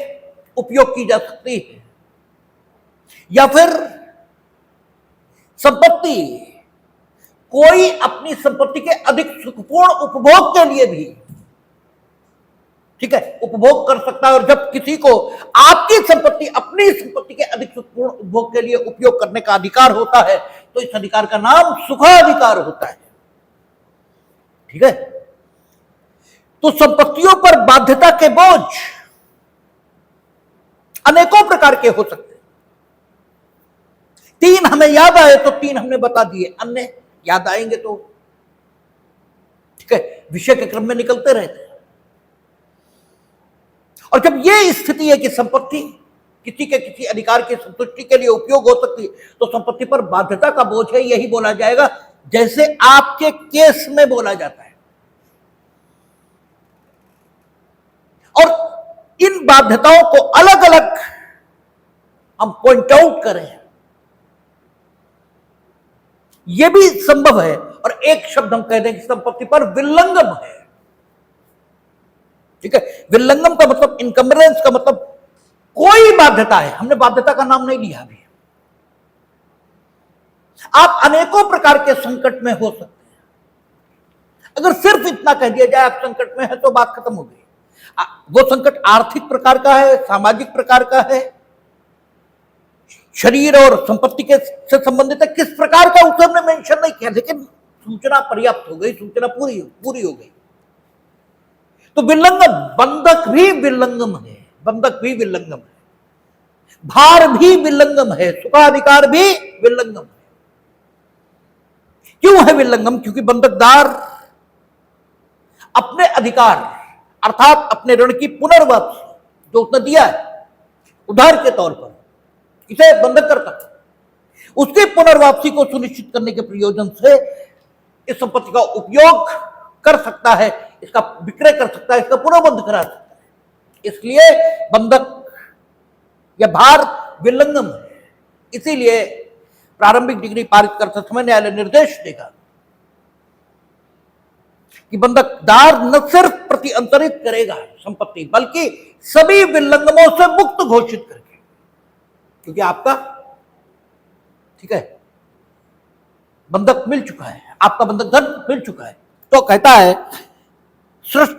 S1: उपयोग की जा सकती है, या फिर संपत्ति कोई अपनी संपत्ति के अधिक सुखपूर्ण उपभोग के लिए भी, ठीक है, उपभोग कर सकता है। और जब किसी को आपकी संपत्ति अपनी संपत्ति के अधिक सुखपूर्ण उपभोग के लिए उपयोग करने का अधिकार होता है तो इस अधिकार का नाम सुखाधिकार होता है। ठीक है, तो संपत्तियों पर बाध्यता के बोझ अनेकों प्रकार के हो सकते हैं। 3 हमें याद आए तो 3 हमने बता दिए, अन्य याद आएंगे तो ठीक है, विषय के क्रम में निकलते रहते हैं। और जब यह स्थिति है कि संपत्ति किसी के किसी अधिकार की संतुष्टि के लिए उपयोग हो सकती है तो संपत्ति पर बाध्यता का बोझ है, यही बोला जाएगा जैसे आपके केस में बोला जाता है। और इन बाध्यताओं को अलग अलग हम पॉइंट आउट करें, यह भी संभव है। और एक शब्द हम कह दें कि संपत्ति पर विल्लंघन है। ठीक है, विल्लंघन का मतलब, इनकम्बरेंस का मतलब कोई बाध्यता है। हमने बाध्यता का नाम नहीं लिया अभी। आप अनेकों प्रकार के संकट में हो सकते हैं। अगर सिर्फ इतना कह दिया जाए आप संकट में है तो बात खत्म हो गई। वो संकट आर्थिक प्रकार का है, सामाजिक प्रकार का है, शरीर और संपत्ति के से संबंधित है, किस प्रकार का उसे हमने मेंशन नहीं किया, लेकिन सूचना पर्याप्त हो गई, सूचना पूरी हो गई। तो विलंगम, बंधक भी विलंगम है, बंधक भी विलंगम है, भार भी विलंगम है, सुखाधिकार भी विलंगम है। क्यों है विलंगम? क्योंकि बंधकदार अपने अधिकार अर्थात अपने ऋण की पुनर्वापसी जो उसने दिया है उधार के तौर पर, इसे बंधक करता है, उसकी पुनर्वापसी को सुनिश्चित करने के प्रयोजन से इस संपत्ति का उपयोग कर सकता है, इसका विक्रय कर सकता है, इसका पुनर्बंध करा सकता है। इसलिए बंधक या भार विलंगम है। इसीलिए प्रारंभिक डिग्री पारित करते समय न्यायालय निर्देश देगा कि बंधकदार न सिर्फ प्रति अंतरित करेगा संपत्ति, बल्कि सभी विलंगमों से मुक्त घोषित करके, क्योंकि आपका ठीक है बंधक मिल चुका है, आपका बंधक धन मिल चुका है। तो कहता है सृष्ट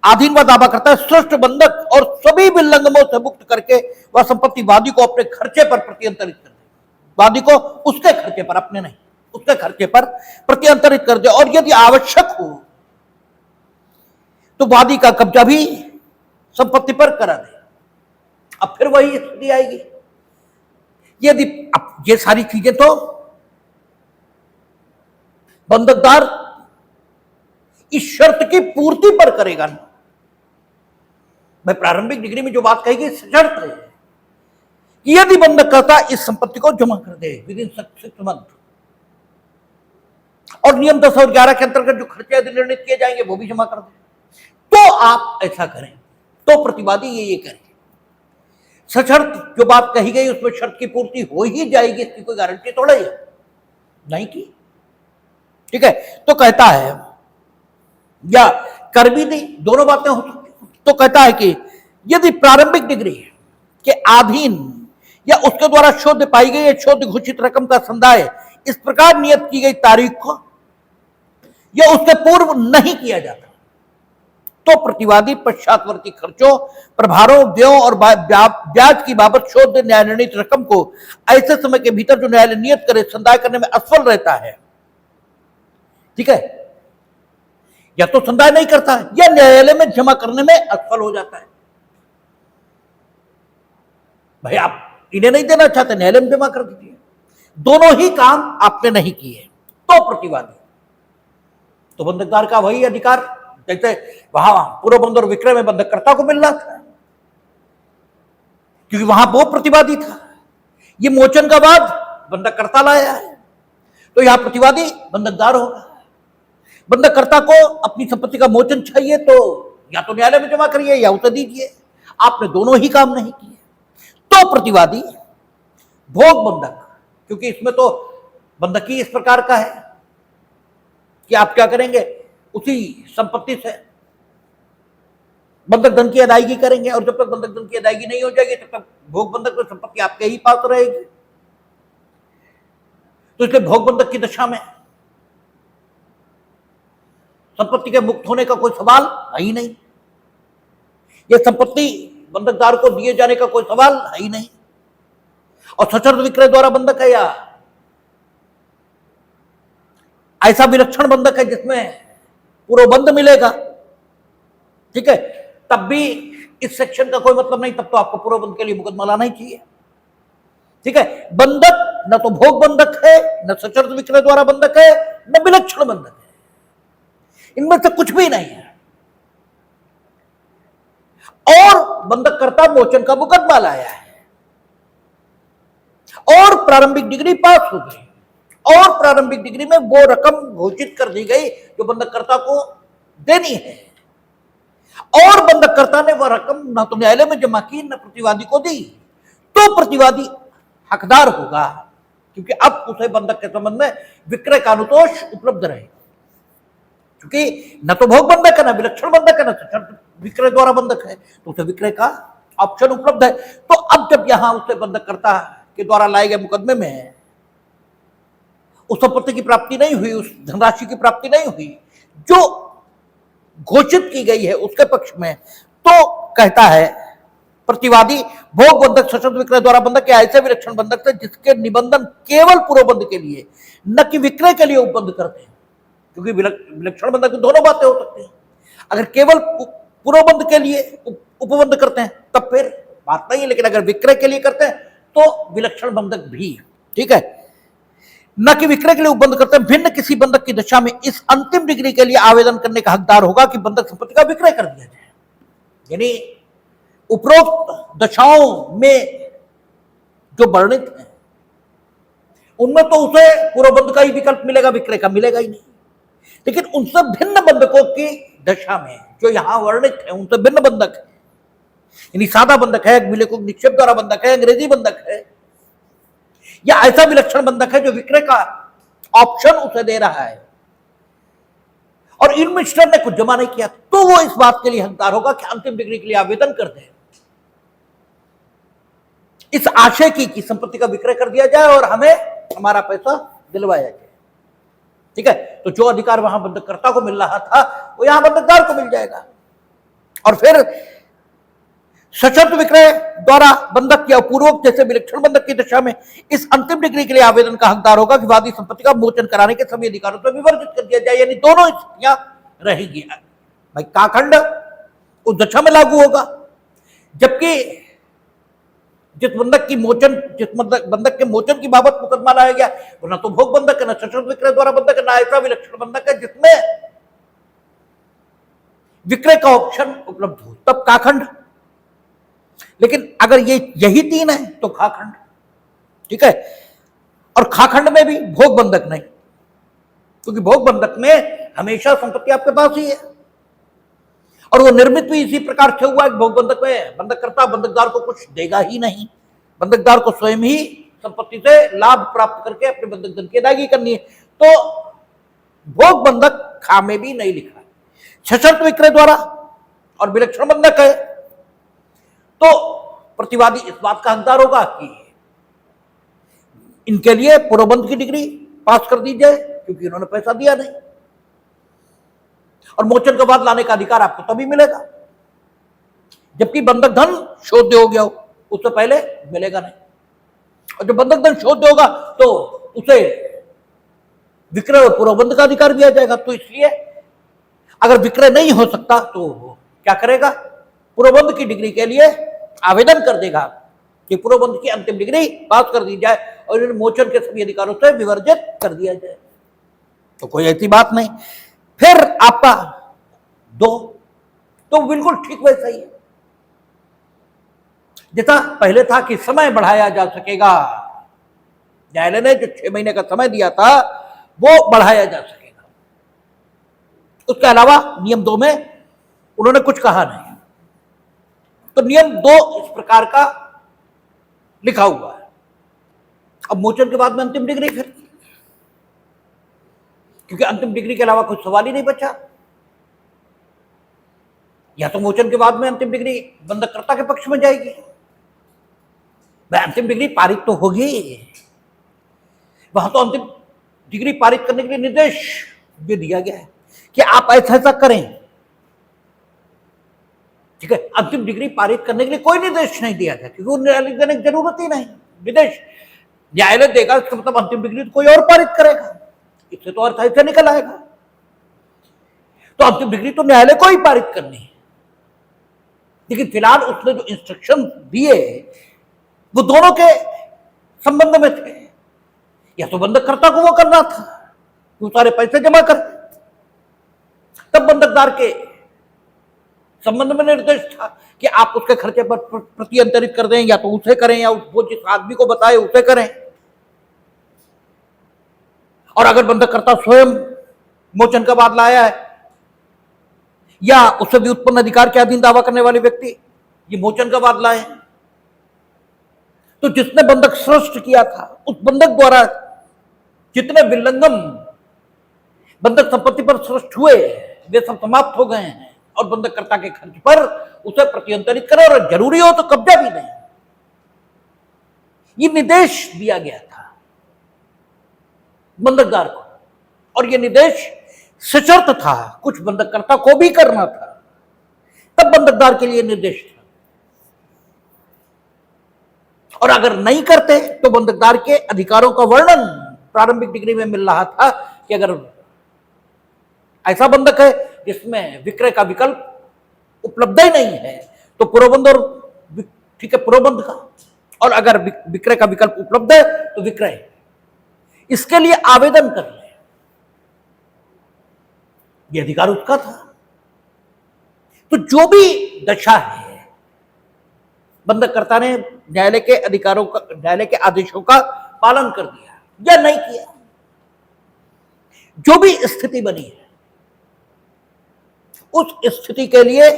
S1: आधीन व दावा करता है सृष्ट बंधक और सभी विलंगमों से मुक्त करके वह संपत्ति वादी को अपने खर्चे पर प्रतिअंतरित कर दे, वादी को उसके खर्चे पर, अपने नहीं, उसके खर्चे पर प्रतिअंतरित कर दे, और यदि आवश्यक हो तो वादी का कब्जा भी संपत्ति पर करा दे। अब फिर वही स्थिति आएगी, यदि अब ये सारी चीजें तो बंधकदार इस शर्त की पूर्ति पर करेगा ना। भाई प्रारंभिक डिग्री में जो बात कही गई शर्त है कि यदि बंधककर्ता इस संपत्ति को जमा कर दे विद इन 6 मंथ, और नियम 10 और 11 के अंतर्गत जो खर्चे यदि निर्णित किए जाएंगे वो भी जमा कर दे, तो आप ऐसा करें, तो प्रतिवादी ये करें। सशर्त जो बात कही गई उसमें शर्त की पूर्ति हो ही जाएगी, इसकी कोई गारंटी थोड़ा ही नहीं की, ठीक है। तो कहता है या कर भी दी, दोनों बातें हो सकती। तो कहता है कि यदि प्रारंभिक डिग्री के अधीन या उसके द्वारा शोध पाई गई या शोध घोषित रकम का संदाय इस प्रकार नियत की गई तारीख को या उसके पूर्व नहीं किया जाता, तो प्रतिवादी पश्चातवर्ती खर्चों, प्रभारों, व्ययों और ब्याज की बाबत शोध न्याय निर्णित रकम को ऐसे समय के भीतर जो न्यायालय नियत करे संदाय करने में असफल रहता है, ठीक है, या तो संदाय नहीं करता है या न्यायालय में जमा करने में असफल हो जाता है। भाई आप इन्हें नहीं देना चाहते, न्यायालय में जमा कर दीजिए, दोनों ही काम आपने नहीं किए, तो प्रतिवादी, तो बंधकदार का वही अधिकार जैसे वहां पूर्वबंध और विक्रय में बंधककर्ता को मिल रहा था, क्योंकि वहां वो प्रतिवादी था, ये मोचन का बाद बंधककर्ता लाया है, तो यहां प्रतिवादी बंधकदार होगा। बंधककर्ता को अपनी संपत्ति का मोचन चाहिए तो या तो न्यायालय में जमा करिए या उसे दीजिए, आपने दोनों ही काम नहीं किए, तो प्रतिवादी भोग बंधक, क्योंकि इसमें तो बंधक ही इस प्रकार का है कि आप क्या करेंगे, उसी संपत्ति से बंधक धन की अदायगी करेंगे, और जब तक बंधक धन की अदायगी नहीं हो जाएगी तब तक भोग बंधक में संपत्ति आपके ही पास रहेगी। तो इसलिए भोग बंधक की दशा में संपत्ति के मुक्त होने का कोई सवाल है ही नहीं, यह संपत्ति बंधकदार को दिए जाने का कोई सवाल है ही नहीं। और सशर्त विक्रय द्वारा बंधक है या ऐसा विलक्षण बंधक है जिसमें पूर्वबंध मिलेगा, ठीक है, तब भी इस सेक्शन का कोई मतलब नहीं, तब तो आपको पूर्वबंध के लिए मुकदमा लाना ही चाहिए, ठीक है। बंधक न तो भोग बंधक है, न सशर्त विक्रय द्वारा बंधक है, न विलक्षण बंधक है, इनमें से कुछ भी नहीं है। और बंधककर्ता मोचन का मुकदमा लाया है और प्रारंभिक डिग्री पास हो गई, और प्रारंभिक डिग्री में वो रकम घोषित कर दी गई जो बंधककर्ता को देनी है, और बंधककर्ता ने वह रकम ना तो न्यायालय में जमा की न प्रतिवादी को दी, तो प्रतिवादी हकदार होगा, क्योंकि अब उसे बंधक के संबंध में विक्रय का अनुतोष उपलब्ध रहे, क्योंकि न तो भोग बंधक है, न विलक्षण बंधक है, न सशर्त विक्रय द्वारा बंधक है, तो उसे विक्रय का ऑप्शन उपलब्ध है। तो अब जब यहां उसे बंधककर्ता के द्वारा लाए गए मुकदमे में उस संपत्ति की प्राप्ति नहीं हुई, उस धनराशि की प्राप्ति नहीं हुई जो घोषित की गई है उसके पक्ष में, तो कहता है प्रतिवादी, भोग बंधक सशर्त विक्रय द्वारा बंधक के ऐसे विलक्षण बंधक थे जिसके निबंधन केवल पूर्वबंध के लिए न कि विक्रय के लिए उपबंध करते हैं, क्योंकि विलक्षण बंधक में दोनों बातें हो सकती हैं। अगर केवल पूर्वबंध के लिए उपबंध करते हैं तब फिर बात नहीं है, लेकिन अगर विक्रय के लिए करते हैं तो विलक्षण बंधक भी, ठीक है, न कि विक्रय के लिए उपबंध करते हैं। भिन्न किसी बंधक की दशा में इस अंतिम डिग्री के लिए आवेदन करने का हकदार होगा कि बंधक संपत्ति का विक्रय कर दिया जाए। यानी उपरोक्त दशाओं में जो वर्णित है उनमें तो उसे पूर्वबंध का ही विकल्प मिलेगा, विक्रय का मिलेगा ही नहीं। लेकिन उनसे भिन्न बंधकों की दशा में जो यहां वर्णित है उनसे भिन्न बंधक है, यानी सादा बंधक है, विलेखक निक्षेप द्वारा बंधक है, अंग्रेजी बंधक है, या ऐसा विलक्षण बंधक है जो विक्रय का ऑप्शन उसे दे रहा है और इन्वेस्टर ने कुछ जमा नहीं किया, तो वो इस बात के लिए हकदार होगा कि अंतिम डिग्री के लिए आवेदन कर दे इस आशय की कि संपत्ति का विक्रय कर दिया जाए और हमें हमारा पैसा दिलवाया जाए। ठीक है, तो जो अधिकार वहां बंधककर्ता को मिल रहा था वो यहां बंधकदार को मिल जाएगा। और फिर सशर्त विक्रय द्वारा बंधक या पूर्वक जैसे विलक्षण बंधक की दशा में इस अंतिम डिग्री के लिए आवेदन का हकदार होगा कि वादी संपत्ति का मोचन कराने के सभी अधिकारों से विवर्जित कर दिया जाए, यानी दोनों स्थितियां रहेंगी। भाई काखंड उस दशा में लागू होगा जबकि जिस बंधक के मोचन की बाबत मुकदमा लाया गया वो ना तो भोग बंधक है, ना सशर्त विक्रय द्वारा बंधक है, ना ऐसा विलक्षण बंधक है जिसमें विक्रय का ऑप्शन उपलब्ध हो, तब काखंड। लेकिन अगर ये यही तीन है तो खाखंड, ठीक है। और खाखंड में भी भोग बंधक नहीं, क्योंकि भोग बंधक में हमेशा संपत्ति आपके पास ही है और वो निर्मित भी इसी प्रकार से हुआ है। भोग बंधक में बंधककर्ता बंधकदार को कुछ देगा ही नहीं, बंधकदार को स्वयं ही संपत्ति से लाभ प्राप्त करके अपने बंधक धन की अदायगी करनी है। तो भोग बंधक खा में भी नहीं लिखा है। सशर्त विक्रय द्वारा और विलक्षण बंधक है तो प्रतिवादी इस बात का हकदार होगा कि इनके लिए पूर्वबंध की डिग्री पास कर दी जाए क्योंकि इन्होंने पैसा दिया नहीं, और मोचन के बाद लाने का अधिकार आपको तभी मिलेगा जबकि बंधक धन शोध्य हो गया हो, उससे पहले मिलेगा नहीं। और जब बंधक धन शोध्य होगा तो उसे विक्रय और पूर्वबंध का अधिकार दिया जाएगा। तो इसलिए अगर विक्रय नहीं हो सकता तो क्या करेगा, पूर्वबंध की डिग्री के लिए आवेदन कर देगा कि पूर्वबंध की अंतिम डिग्री पास कर दी जाए और इन मोचन के सभी अधिकारों से विवर्जित कर दिया जाए। तो कोई ऐसी बात नहीं। फिर आपका दो तो बिल्कुल ठीक वैसा ही है जैसा पहले था कि समय बढ़ाया जा सकेगा। न्यायालय ने जो 6 महीने का समय दिया था वो बढ़ाया जा सकेगा। उसके अलावा नियम 2 में उन्होंने कुछ कहा नहीं। तो नियम 2 इस प्रकार का लिखा हुआ है। अब मोचन के बाद में अंतिम डिग्री, फिर क्योंकि अंतिम डिग्री के अलावा कुछ सवाल ही नहीं बचा। या तो मोचन के बाद में अंतिम डिग्री बंधककर्ता के पक्ष में जाएगी, वह अंतिम डिग्री पारित तो होगी, वहां तो अंतिम डिग्री पारित करने के लिए निर्देश भी दिया गया है कि आप ऐसा ऐसा करें। ठीक है, अंतिम डिग्री पारित करने के लिए कोई निर्देश नहीं दिया गया क्योंकि न्यायालय देने की जरूरत ही नहीं। निर्देश न्यायालय देगा इसका मतलब अंतिम डिग्री तो कोई और पारित करेगा, इससे तो अर्थ ऐसे निकल आएगा। तो अंतिम डिग्री तो न्यायालय को ही पारित करनी है। लेकिन फिलहाल उसने जो इंस्ट्रक्शन दिए वो दोनों के संबंध में थे। या तो बंधककर्ता को वो करना था, वो सारे पैसे जमा कर, तब बंधकदार के संबंध में निर्देश था कि आप उसके खर्चे पर प्रतिअंतरित कर दें, या तो उसे करें या वो जिस आदमी को बताए उसे करें। और अगर बंधककर्ता स्वयं मोचन का बाद लाया है या उससे भी उत्पन्न अधिकार के अधीन दावा करने वाले व्यक्ति ये मोचन का बाद लाए, तो जिसने बंधक सृष्ट किया था उस बंधक द्वारा जितने विलंगम बंधक संपत्ति पर सृष्ट हुए वे सब समाप्त हो गए हैं और बंधककर्ता के खर्च पर उसे प्रतिअंतरित करें, और जरूरी हो तो कब्जा भी नहीं। ये निर्देश दिया गया था बंधकदार को, और यह निर्देश सशर्त था, कुछ बंधककर्ता को भी करना था। तब बंधकदार के लिए निर्देश था। और अगर नहीं करते तो बंधकदार के अधिकारों का वर्णन प्रारंभिक डिग्री में मिल रहा था कि अगर ऐसा बंधक है जिसमें विक्रय का विकल्प उपलब्ध ही नहीं है तो पूर्वबंध और ठीक है पूर्वबंध का, और अगर विक्रय का विकल्प उपलब्ध है तो विक्रय, इसके लिए आवेदन कर ले, यह अधिकार उसका था। तो जो भी दशा है बंधककर्ता ने न्यायालय के अधिकारों का, न्यायालय के आदेशों का पालन कर दिया या नहीं किया, जो भी स्थिति बनी है उस स्थिति के लिए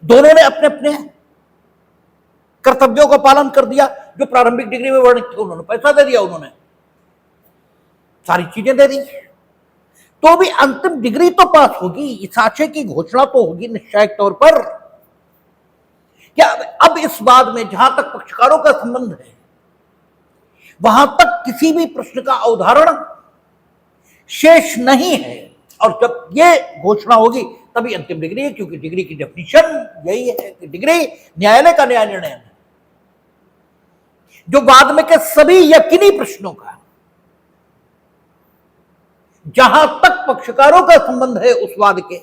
S1: दोनों ने अपने अपने कर्तव्यों का पालन कर दिया जो प्रारंभिक डिग्री में वर्णित थे। उन्होंने पैसा दे दिया, उन्होंने सारी चीजें दे दी, तो भी अंतिम डिग्री तो पास होगी, इस आशय की घोषणा तो होगी निश्चायक तौर पर। क्या अब इस बात में जहां तक पक्षकारों का संबंध है वहां तक किसी भी प्रश्न का अवधारण शेष नहीं है, और जब यह घोषणा होगी तभी अंतिम डिग्री है, क्योंकि डिग्री की डेफिनेशन यही है कि डिग्री न्यायालय का न्याय निर्णय है जो बाद में के सभी यकीनी प्रश्नों का जहां तक पक्षकारों का संबंध है उस वाद के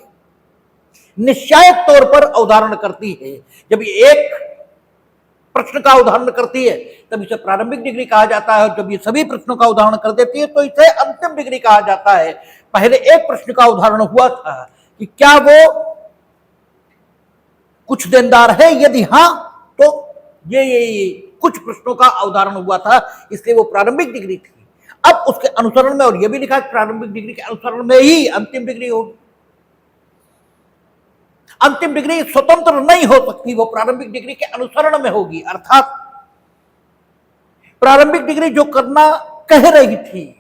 S1: निश्चायक तौर पर अवधारण करती है। जब ये एक प्रश्न का उदाहरण करती है तब इसे प्रारंभिक डिग्री कहा जाता है, और जब ये सभी प्रश्नों का उदाहरण कर देती है तो इसे अंतिम डिग्री कहा जाता है। पहले एक प्रश्न का उदाहरण हुआ था कि क्या वो कुछ देनदार है, यदि हां तो ये कुछ प्रश्नों का उदाहरण हुआ था, इसलिए वो प्रारंभिक डिग्री थी। अब उसके अनुसरण में, और यह भी लिखा प्रारंभिक डिग्री के अनुसरण में ही अंतिम डिग्री होगी। अंतिम डिग्री स्वतंत्र नहीं हो सकती, वो प्रारंभिक डिग्री के अनुसरण में होगी, अर्थात प्रारंभिक डिग्री जो करना कह रही थी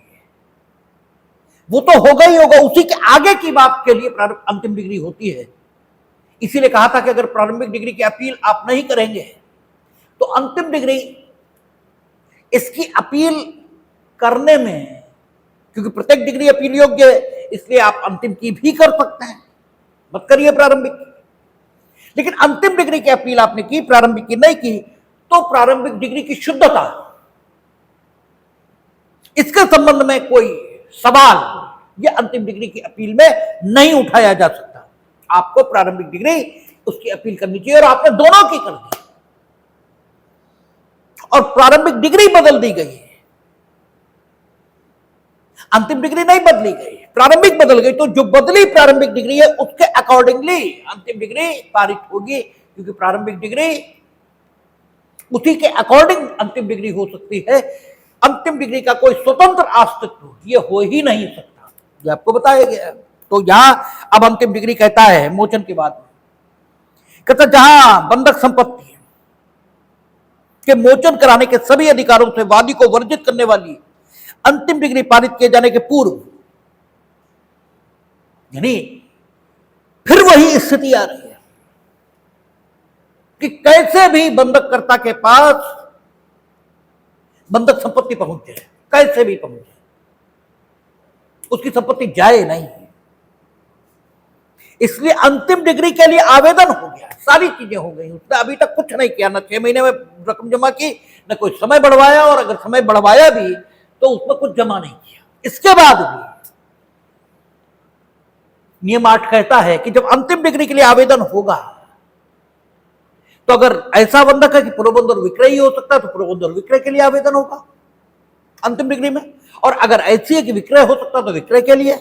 S1: वो तो होगा ही होगा, उसी के आगे की बात के लिए अंतिम डिग्री होती है। इसीलिए कहा था कि अगर प्रारंभिक डिग्री की अपील आप नहीं करेंगे तो अंतिम डिग्री इसकी अपील करने में, क्योंकि प्रत्येक डिग्री अपील योग्य है इसलिए आप अंतिम की भी कर सकते हैं, मत करिए प्रारंभिक। लेकिन अंतिम डिग्री की अपील आपने की, प्रारंभिक की नहीं की, तो प्रारंभिक डिग्री की शुद्धता, इसके संबंध में कोई सवाल यह अंतिम डिग्री की अपील में नहीं उठाया जा सकता। आपको प्रारंभिक डिग्री उसकी अपील करनी चाहिए, और आपने दोनों की कर दी, और प्रारंभिक डिग्री बदल दी गई है, अंतिम डिग्री नहीं बदली गई, प्रारंभिक बदल गई। तो जो बदली प्रारंभिक डिग्री है उसके अकॉर्डिंगली अंतिम डिग्री पारित होगी, क्योंकि प्रारंभिक डिग्री उसी के अकॉर्डिंग अंतिम डिग्री हो सकती है। अंतिम डिग्री का कोई स्वतंत्र अस्तित्व ये हो ही नहीं सकता, ये आपको बताया गया। तो यहां अब अंतिम डिग्री कहता है मोचन के बाद कहता जहां बंधक संपत्ति के मोचन कराने के सभी अधिकारों से वादी को वर्जित करने वाली अंतिम डिग्री पारित किए जाने के पूर्व, यानी फिर वही स्थिति आ रही है कि कैसे भी बंधककर्ता के पास बंधक संपत्ति पहुंच जाए, कैसे भी पहुंच जाए, उसकी संपत्ति जाए नहीं। इसलिए अंतिम डिग्री के लिए आवेदन हो गया, सारी चीजें हो गई, उसने अभी तक कुछ नहीं किया, न 6 महीने में रकम जमा की, न कोई समय बढ़वाया, और अगर समय बढ़वाया भी तो उसमें कुछ जमा नहीं किया। इसके बाद भी नियम 8 कहता है कि जब अंतिम डिग्री के लिए आवेदन होगा तो अगर ऐसा बंधक है कि पूर्वबंध और विक्रय ही हो सकता है तो पूर्वबंध और विक्रय के लिए आवेदन होगा अंतिम डिग्री में, और अगर ऐसी है कि विक्रय हो सकता है तो विक्रय के लिए।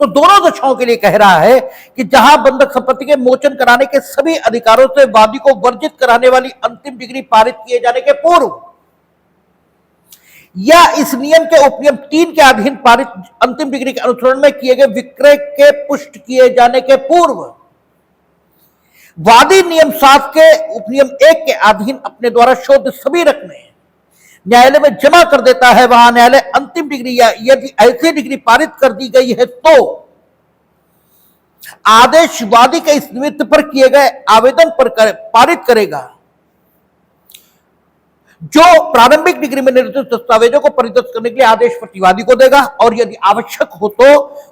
S1: तो दोनों दशाओं के लिए कह रहा है कि जहां बंधक संपत्ति के मोचन कराने के सभी अधिकारों से वादी को वर्जित कराने वाली अंतिम डिग्री पारित किए जाने के पूर्व या इस नियम के उपनियम 3 के अधीन पारित अंतिम डिग्री के अनुसरण में किए गए विक्रय के पुष्ट किए जाने के पूर्व वादी नियम 7 के उपनियम 1 के अधीन अपने द्वारा शोध सभी रकमें न्यायालय में जमा कर देता है, वहां न्यायालय अंतिम डिग्री या यदि ऐसी डिग्री पारित कर दी गई है तो आदेश वादी के इस निमित्त पर किए गए आवेदन पर पारित करेगा। जो प्रारंभिक डिग्री में निर्दिष्ट दस्तावेजों को परिदस्त करने के लिए आदेश प्रतिवादी को देगा और यदि आवश्यक हो तो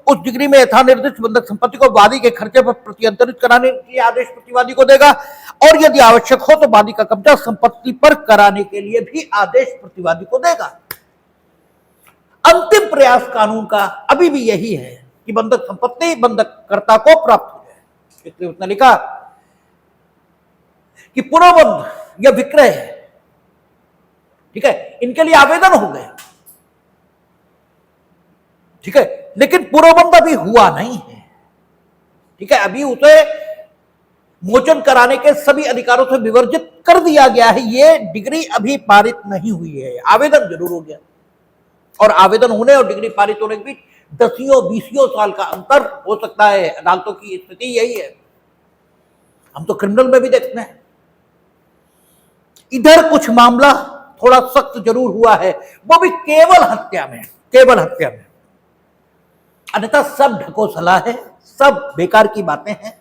S1: उस डिग्री में यथा निर्दिष्ट बंधक संपत्ति को वादी के खर्चे पर प्रतिअंतरित कराने के लिए आदेश प्रतिवादी को देगा और यदि आवश्यक हो तो वादी का कब्जा संपत्ति पर कराने के लिए भी आदेश प्रतिवादी को देगा। अंतिम प्रयास कानून का अभी भी यही है कि बंधक संपत्ति बंधककर्ता को प्राप्त हो जाए। इसलिए उसने लिखा कि पुनर्बंध या विक्रय है, ठीक है, इनके लिए आवेदन हो गए, ठीक है, लेकिन पुनर्बंध अभी हुआ नहीं है, ठीक है, अभी उसे मोचन कराने के सभी अधिकारों से विवर्जित कर दिया गया है। ये डिग्री अभी पारित नहीं हुई है, आवेदन जरूर हो गया और आवेदन होने और डिग्री पारित होने के बीच 10-20 साल का अंतर हो सकता है। अदालतों की स्थिति यही है, हम तो क्रिमिनल में भी देखते हैं। इधर कुछ मामला थोड़ा सख्त जरूर हुआ है, वो भी केवल हत्या में, केवल हत्या में, अन्यथा सब ढकोसला है, सब बेकार की बातें हैं।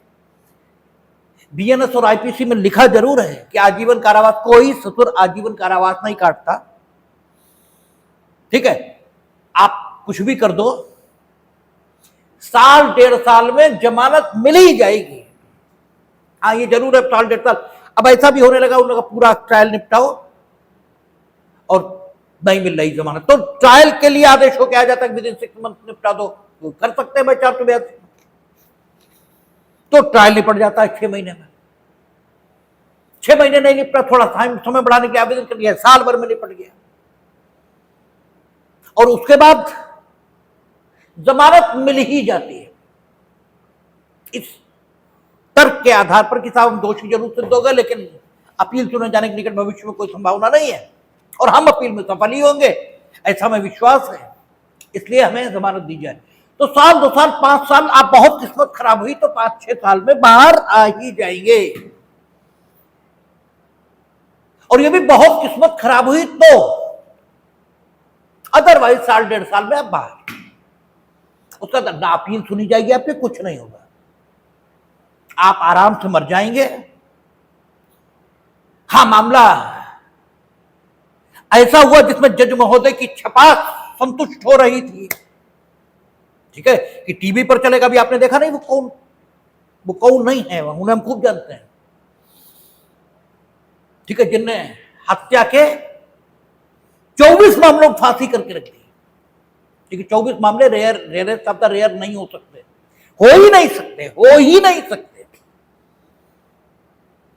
S1: बीएनएस और आईपीसी में लिखा जरूर है कि आजीवन कारावास, कोई ससुर आजीवन कारावास नहीं काटता, ठीक है, आप कुछ भी कर दो, 1-1.5 साल में जमानत मिल ही जाएगी। हाँ ये जरूर है 1-1.5 साल। अब ऐसा भी होने लगा, उनका पूरा ट्रायल निपटाओ और नहीं मिल रही जमानत, तो ट्रायल के लिए आदेश हो के आ जाता है विदिन 6 मंथ निपटा दो, तो कर सकते हैं भाई 482, तो ट्रायल निपट जाता है 6 महीने में। 6 महीने नहीं निपटा, थोड़ा समय बढ़ाने के आवेदन कर दिया, साल भर में निपट गया और उसके बाद जमानत मिल ही जाती है इस तर्क के आधार पर कि साहब हम दोषी जरूर सिद्ध हो गए, लेकिन अपील सुने जाने के निकट भविष्य में कोई संभावना नहीं है और हम अपील में सफल ही होंगे, ऐसा हमें विश्वास है, इसलिए हमें जमानत दी जाए। तो 1 साल 2 साल 5 साल, आप बहुत किस्मत खराब हुई तो 5-6 साल में बाहर आ ही जाएंगे, और ये भी बहुत किस्मत खराब हुई तो, अदरवाइज 1-1.5 साल में आप बाहर। उसका ना अपील सुनी जाएगी आपके, कुछ नहीं होगा, आप आराम से मर जाएंगे। हाँ मामला ऐसा हुआ जिसमें जज महोदय की छपाक संतुष्ट हो रही थी, ठीक है, कि टीवी पर चलेगा भी, आपने देखा नहीं वो कौन नहीं है, उन्हें हम खूब जानते हैं, ठीक है, जिनने हत्या के 24 मामलों में फांसी करके रख दी, ठीक है, 24 मामले रेयर शब्द रेयर नहीं हो सकते, हो ही नहीं सकते, हो ही नहीं सकते,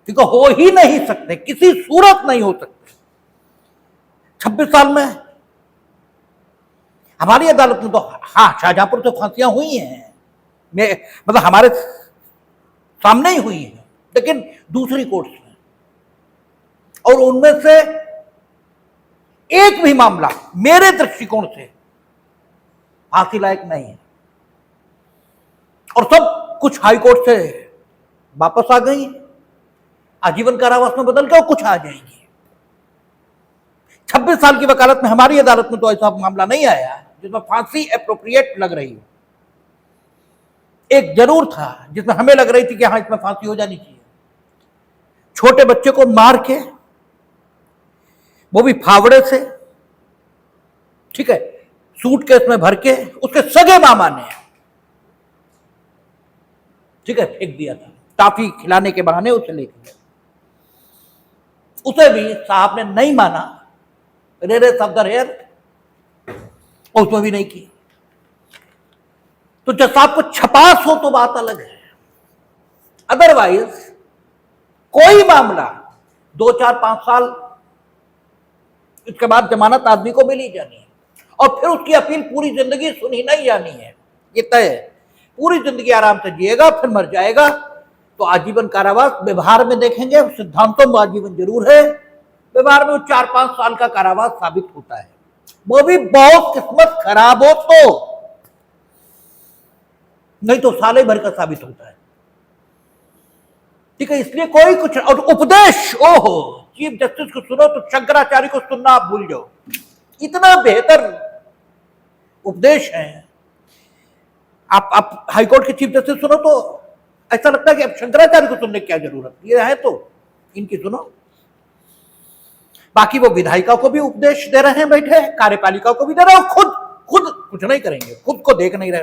S1: ठीक है, हो ही नहीं सकते, किसी सूरत नहीं हो सकते। 26 साल में हमारी अदालत में तो, हाँ शाहजहांपुर से फांसियां हुई हैं, मतलब हमारे सामने ही हुई हैं, लेकिन दूसरी कोर्ट्स में, और उनमें से एक भी मामला मेरे दृष्टिकोण से फांसी लायक नहीं है, और सब कुछ हाई कोर्ट से वापस आ गई, आजीवन कारावास में बदल के कुछ आ जाएंगी। 26 साल की वकालत में हमारी अदालत में तो ऐसा मामला नहीं आया जिसमें फांसी एप्रोप्रिएट लग रही हो। एक जरूर था जिसमें हमें लग रही थी कि हाँ इसमें फांसी हो जानी चाहिए, छोटे बच्चे को मार के, वो भी फावड़े से, ठीक है, सूटकेस में भर के उसके सगे मामा ने, ठीक है, फेंक दिया था, टॉफी खिलाने के बहाने उसे लेके गए, उसे भी साहब ने नहीं माना, रेरे सफदर हेयर, उसमें भी नहीं की। तो जब साहब को छपास हो तो बात अलग है, अदरवाइज कोई मामला 2, 4, 5 साल, इसके बाद जमानत आदमी को मिल ही जानी है और फिर उसकी अपील पूरी जिंदगी सुनी नहीं जानी है, ये तय है। पूरी जिंदगी आराम से जिएगा, फिर मर जाएगा तो आजीवन कारावास। व्यवहार में देखेंगे, सिद्धांतों में आजीवन जरूर है, व्यवहार में 4-5 साल का कारावास साबित होता है, वो भी बहुत किस्मत खराब हो तो, नहीं तो साले भर का साबित होता है, ठीक है। इसलिए कोई कुछ, और उपदेश, ओहो चीफ जस्टिस को सुनो तो शंकराचार्य को सुनना आप भूल जाओ, इतना बेहतर उपदेश है। आप हाईकोर्ट के चीफ जस्टिस सुनो तो ऐसा लगता है कि अब शंकराचार्य को सुनने की क्या जरूरत, ये है तो इनकी सुनो। बाकी वो विधायिका को भी उपदेश दे रहे हैं, बैठे कार्यपालिका को भी दे रहे हैं, खुद खुद कुछ नहीं करेंगे, खुद को देख नहीं रहे।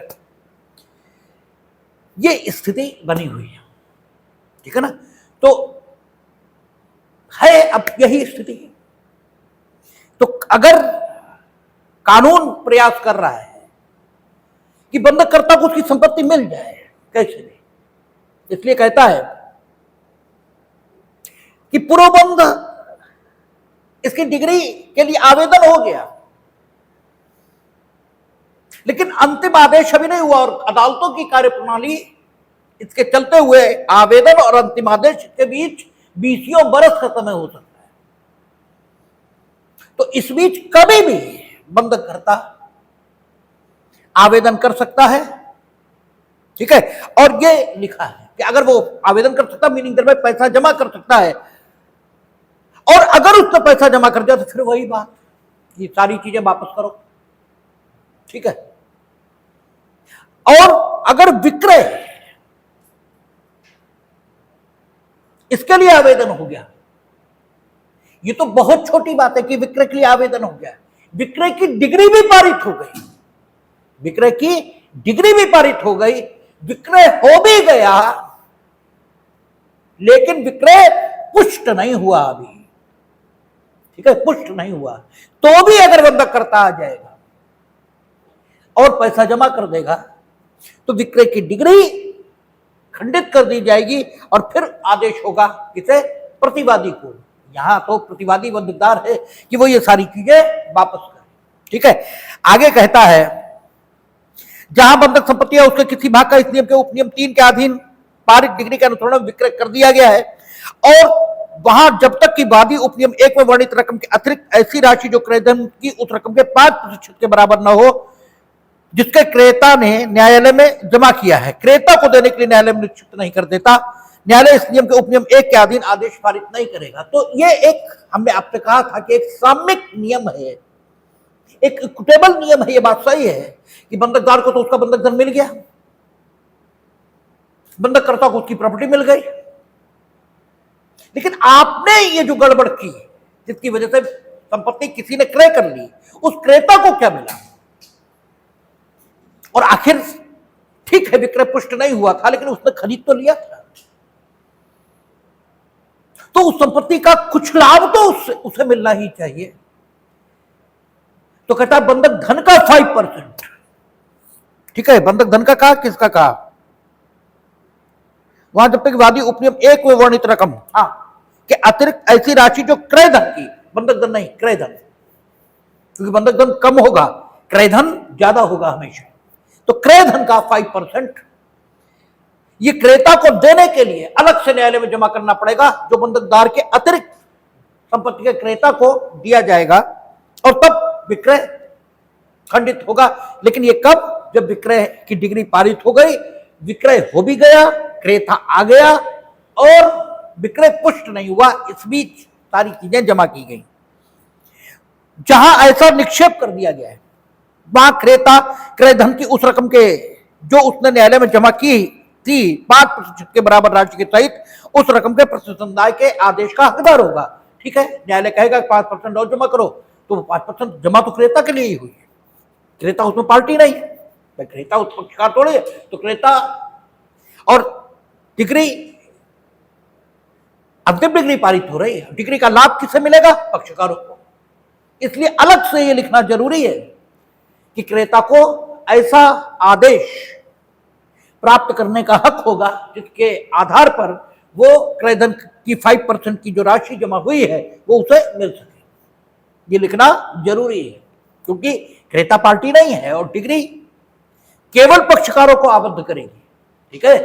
S1: ये स्थिति बनी हुई है, ठीक है ना। तो है अब यही स्थिति। तो अगर कानून प्रयास कर रहा है कि बंधककर्ता को उसकी संपत्ति मिल जाए, कैसे नहीं, इसलिए कहता है कि पूर्वबंध इसकी डिग्री के लिए आवेदन हो गया, लेकिन अंतिम आदेश अभी नहीं हुआ, और अदालतों की कार्यप्रणाली इसके चलते हुए आवेदन और अंतिम आदेश के बीच 20 बरस का समय हो सकता है। तो इस बीच कभी भी बंधककर्ता आवेदन कर सकता है, ठीक है। और ये लिखा है कि अगर वो आवेदन कर सकता, मीनिंग दर में पैसा जमा कर सकता है, और अगर उसने पैसा जमा कर दिया तो फिर वही बात, ये सारी चीजें वापस करो, ठीक है। और अगर विक्रय इसके लिए आवेदन हो गया, ये तो बहुत छोटी बात है कि विक्रय के लिए आवेदन हो गया, विक्रय की डिग्री भी पारित हो गई, विक्रय की डिग्री भी पारित हो गई, विक्रय हो भी गया, लेकिन विक्रय पुष्ट नहीं हुआ अभी, ठीक है, पुष्ट नहीं हुआ, तो भी अगर बंधककर्ता आ जाएगा और पैसा जमा कर देगा तो विक्रय की डिग्री खंडित कर दी जाएगी, और फिर आदेश होगा किसे, प्रतिवादी को। यहां तो प्रतिवादी बंधकदार है कि वो ये सारी चीजें वापस करे, ठीक है। आगे कहता है, जहां बंधक संपत्ति है उसके किसी भाग का इस नियम के उपनियम 3 के अधीन पारित डिग्री के अनुसरण विक्रय कर दिया गया है, और वहां जब तक कि वादी उपनियम 1 में वर्णित रकम के अतिरिक्त ऐसी राशि जो क्रयधन की उस रकम के 5% के बराबर न हो जिसके क्रेता ने न्यायालय में जमा किया है, क्रेता को देने के लिए न्यायालय में निश्चित नहीं कर देता, न्यायालय इस नियम के उपनियम 1 के अधीन आदेश पारित नहीं करेगा। तो ये एक, हमने आपसे कहा था कि एक साम्यिक नियम है, एक इक्विटेबल नियम है। ये बात सही है कि बंधकदार को तो उसका बंधक धन मिल गया, बंधककर्ता को उसकी प्रॉपर्टी मिल गई, लेकिन आपने ये जो गड़बड़ की जिसकी वजह से संपत्ति किसी ने क्रय कर ली, उस क्रेता को क्या मिला। और आखिर ठीक है विक्रय पुष्ट नहीं हुआ था, लेकिन उसने खरीद तो लिया था, तो उस संपत्ति का कुछ लाभ तो उसे मिलना ही चाहिए। तो कहता है बंधक धन का 5%, ठीक है, बंधक धन का कहा, किसका कहा, वहां जब तक वादी उपनियम 1 में वर्णित रकम के अतिरिक्त ऐसी राशि जो क्रय धन की, बंधक धन नहीं, क्रय धन, क्योंकि बंधक धन कम होगा, क्रय धन ज्यादा होगा हमेशा, तो क्रय धन का 5% ये क्रेता को देने के लिए अलग से न्यायालय में जमा करना पड़ेगा, जो बंधकदार के अतिरिक्त संपत्ति के क्रेता को दिया जाएगा, और तब विक्रय खंडित होगा। लेकिन ये कब, जब विक्रय की डिग्री पारित हो गई, विक्रय हो भी गया, क्रेता आ गया, और विक्रय पुष्ट नहीं हुआ, इस बीच सारी चीजें जमा की गई। जहां ऐसा निक्षेप कर दिया गया है, वहां क्रेता क्रय धन की उस रकम के जो उसने न्यायालय में जमा की थी 5% के बराबर राशि के सहित उस रकम के प्रतिसंदाय के आदेश का हकदार होगा, ठीक है। न्यायालय कहेगा 5% और जमा करो, तो 5% जमा तो क्रेता के लिए ही हुई है, क्रेता उसमें पार्टी नहीं है, क्रेता उस पक्षकार थोड़े है, तो क्रेता, और डिग्री, अंतिम डिग्री पारित हो रही है, डिग्री का लाभ किसे मिलेगा, पक्षकारों को। इसलिए अलग से यह लिखना जरूरी है कि क्रेता को ऐसा आदेश प्राप्त करने का हक होगा जिसके आधार पर वो क्रयधन की 5% की जो राशि जमा हुई है वो उसे मिल सके, ये लिखना जरूरी है, क्योंकि क्रेता पार्टी नहीं है और डिग्री केवल पक्षकारों को आबद्ध करेगी, ठीक है,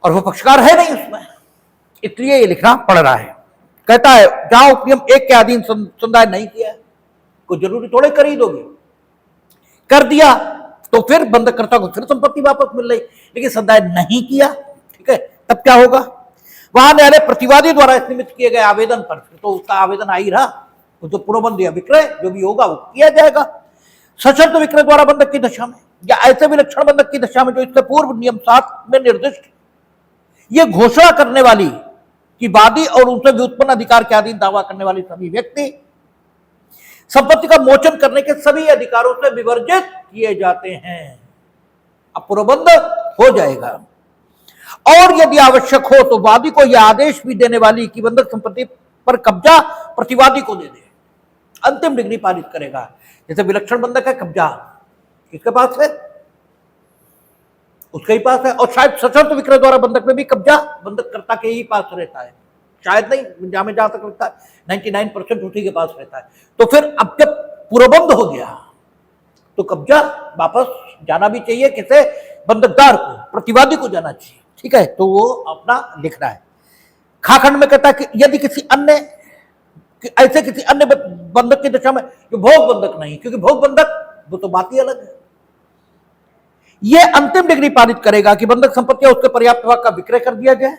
S1: और वो पक्षकार है नहीं उसमें, इसलिए ये लिखना पड़ रहा है। कहता है जहां उपनियम 1 के अधीन संदाय नहीं किया, कोई जरूरी थोड़े कर ही दोगे, कर दिया तो फिर बंधककर्ता को फिर संपत्ति वापस मिल रही, लेकिन संदाय नहीं किया, ठीक है, तब क्या होगा, वहां न्यायालय प्रतिवादी द्वारा निमित्त किए गए आवेदन पर, तो उसका आवेदन आ ही रहा, तो पूर्वबंध या विक्रय जो भी होगा वो किया जाएगा, सशर्त विक्रय द्वारा बंधक की दशा में या ऐसे विलक्षण बंधक की दशा में जो इससे पूर्व नियम 7 में निर्दिष्ट ये घोषणा करने वाली कि वादी और उनसे व्युत्पन्न अधिकार के अधीन दावा करने वाले सभी व्यक्ति संपत्ति का मोचन करने के सभी अधिकारों से विवर्जित किए जाते हैं। अब पूर्वबंध हो जाएगा। और यदि आवश्यक हो तो वादी को यह आदेश भी देने वाली कि बंधक संपत्ति पर कब्जा प्रतिवादी को दे दे, अंतिम डिग्री पारित करेगा। जैसे विलक्षण बंधक है, कब्जा किसके पास है? उसके ही पास है। और शायद सशर्त विक्रय द्वारा बंधक में भी कब्जा बंधककर्ता के ही पास रहता है, शायद नहीं, जहां जहां तक लगता है 99% उसी के पास रहता है। तो फिर अब जब पूर्वबंध हो गया तो कब्जा वापस जाना भी चाहिए, किसे? बंधकदार को, प्रतिवादी को जाना चाहिए। ठीक है, तो वो अपना लिख रहा है। खाखंड में कहता है कि यदि किसी अन्य ऐसे किसी अन्य बंधक की दशा में, जो भोग बंधक नहीं, क्योंकि भोग बंधक वो तो बात ही अलग है। यह अंतिम डिग्री पारित करेगा कि बंधक संपत्ति उसके पर्याप्त भाग का विक्रय कर दिया जाए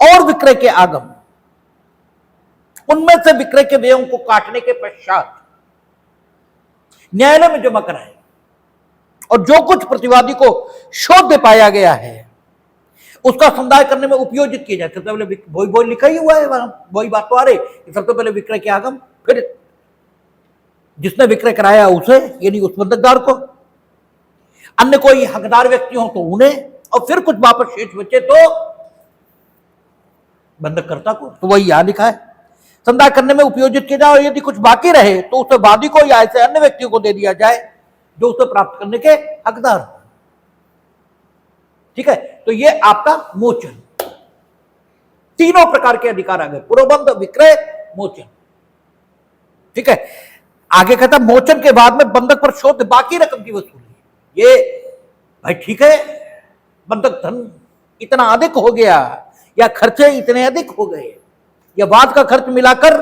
S1: और विक्रय के आगम उनमें से विक्रय के व्ययों को काटने के पश्चात न्यायालय में जमा कराए और जो कुछ प्रतिवादी को शोध पाया गया है उसका संदाय करने में उपयोजित किया जाए। सबसे पहले वही लिखा ही हुआ है, वही बात तो आ रही कि सबसे पहले विक्रय के आगम, फिर जिसने विक्रय कराया उसे, यानी उस बंधकदार को, अन्य कोई हकदार व्यक्ति हो तो उन्हें, और फिर कुछ वापस शेष बचे तो बंधककर्ता को। तो वही यहां लिखा है, संदाय करने में उपयोजित किया जाए और यदि कुछ बाकी रहे तो उसे वादी को या ऐसे अन्य व्यक्तियों को दे दिया जाए जो उसे प्राप्त करने के हकदार हो। ठीक है, तो ये आपका मोचन, तीनों प्रकार के अधिकार आ गए, पूर्वबंध, विक्रय, मोचन। ठीक है, आगे कहता मोचन के बाद में बंधक पर शोध बाकी रकम की वसूली। ये भाई ठीक है, बंधक धन इतना अधिक हो गया या खर्चे इतने अधिक हो गए या बाद का खर्च मिलाकर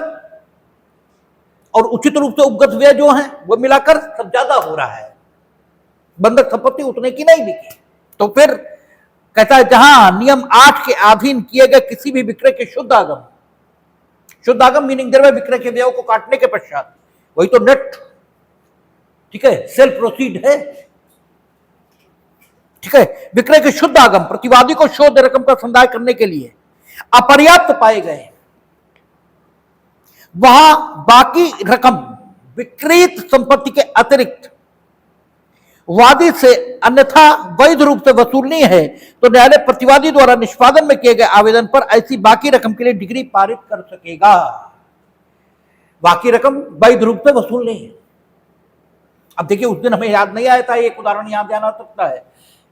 S1: और उचित रूप से उपगत व्यय जो है वो मिलाकर सब ज्यादा हो रहा है, बंधक संपत्ति उतने की नहीं बिकी, तो फिर कहता है जहां नियम 8 के अधीन किए गए किसी भी विक्रय के शुद्ध आगम मीनिंग देर में विक्रय के व्ययों को काटने के पश्चात, वही तो नेट, ठीक है, सेल्फ प्रोसीड है। ठीक है, विक्रय के शुद्ध आगम प्रतिवादी को शोध रकम का संदाय करने के लिए अपर्याप्त पाए गए, वहां बाकी रकम विक्रीत संपत्ति के अतिरिक्त वादी से अन्यथा वैध रूप से वसूलनी है तो न्यायालय प्रतिवादी द्वारा निष्पादन में किए गए आवेदन पर ऐसी बाकी रकम के लिए डिग्री पारित कर सकेगा। बाकी रकम वैध रूप से वसूलनी है। अब देखिए, उस दिन हमें याद नहीं आया था, एक उदाहरण याद ध्यान आ सकता है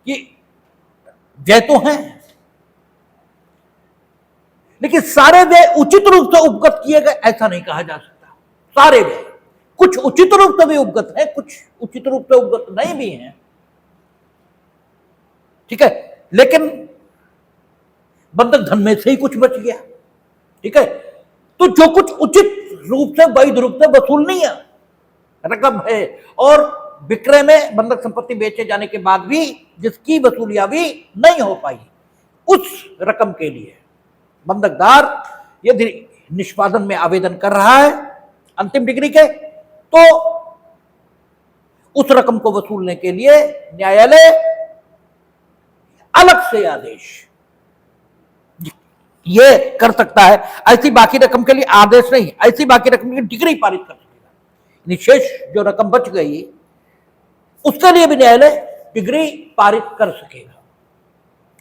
S1: कि व्यय तो हैं लेकिन सारे व्यय उचित रूप से उपगत किए गए ऐसा नहीं कहा जा सकता। सारे व्यय, कुछ उचित रूप से भी उपगत है, कुछ उचित रूप से उपगत नहीं भी हैं। ठीक है, लेकिन बंधक धन में से ही कुछ बच गया। ठीक है, तो जो कुछ उचित रूप से वैध रूप से वसूलनी है रकम है और विक्रय में बंधक संपत्ति बेचे जाने के बाद भी जिसकी वसूलियां भी नहीं हो पाई, उस रकम के लिए बंधकदार यदि निष्पादन में आवेदन कर रहा है अंतिम डिग्री के, तो उस रकम को वसूलने के लिए न्यायालय अलग से आदेश ये कर सकता है। ऐसी बाकी रकम के लिए आदेश नहीं, ऐसी बाकी रकम की डिग्री पारित कर सकेगा। निशेष जो रकम बच गई उसके लिए भी न्यायालय डिग्री पारित कर सकेगा।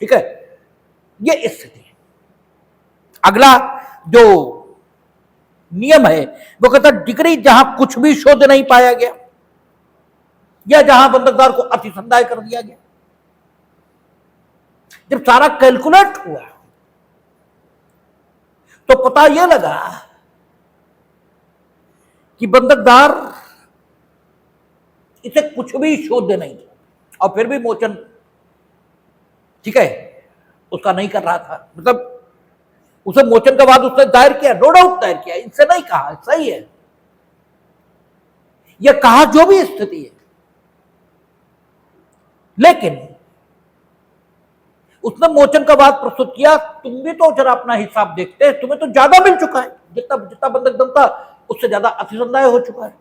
S1: ठीक है, ये स्थिति है। अगला जो नियम है वो कहता है डिग्री जहां कुछ भी शोध नहीं पाया गया या जहां बंधकदार को अतिसंदाय कर दिया गया। जब सारा कैलकुलेट हुआ तो पता यह लगा कि बंधकदार इसे कुछ भी शोध नहीं और फिर भी मोचन, ठीक है, उसका नहीं कर रहा था। मतलब उसे मोचन के बाद उसने दायर किया, नो डाउट दायर किया, इनसे नहीं कहा, सही है, यह कहा जो भी स्थिति है, लेकिन उसने मोचन का बाद प्रस्तुत किया, तुम भी तो जरा अपना हिसाब देखते हैं, तुम्हें तो ज्यादा मिल चुका है, जितना जितना बंधक धन था उससे ज्यादा अतिसंदाय हो चुका है।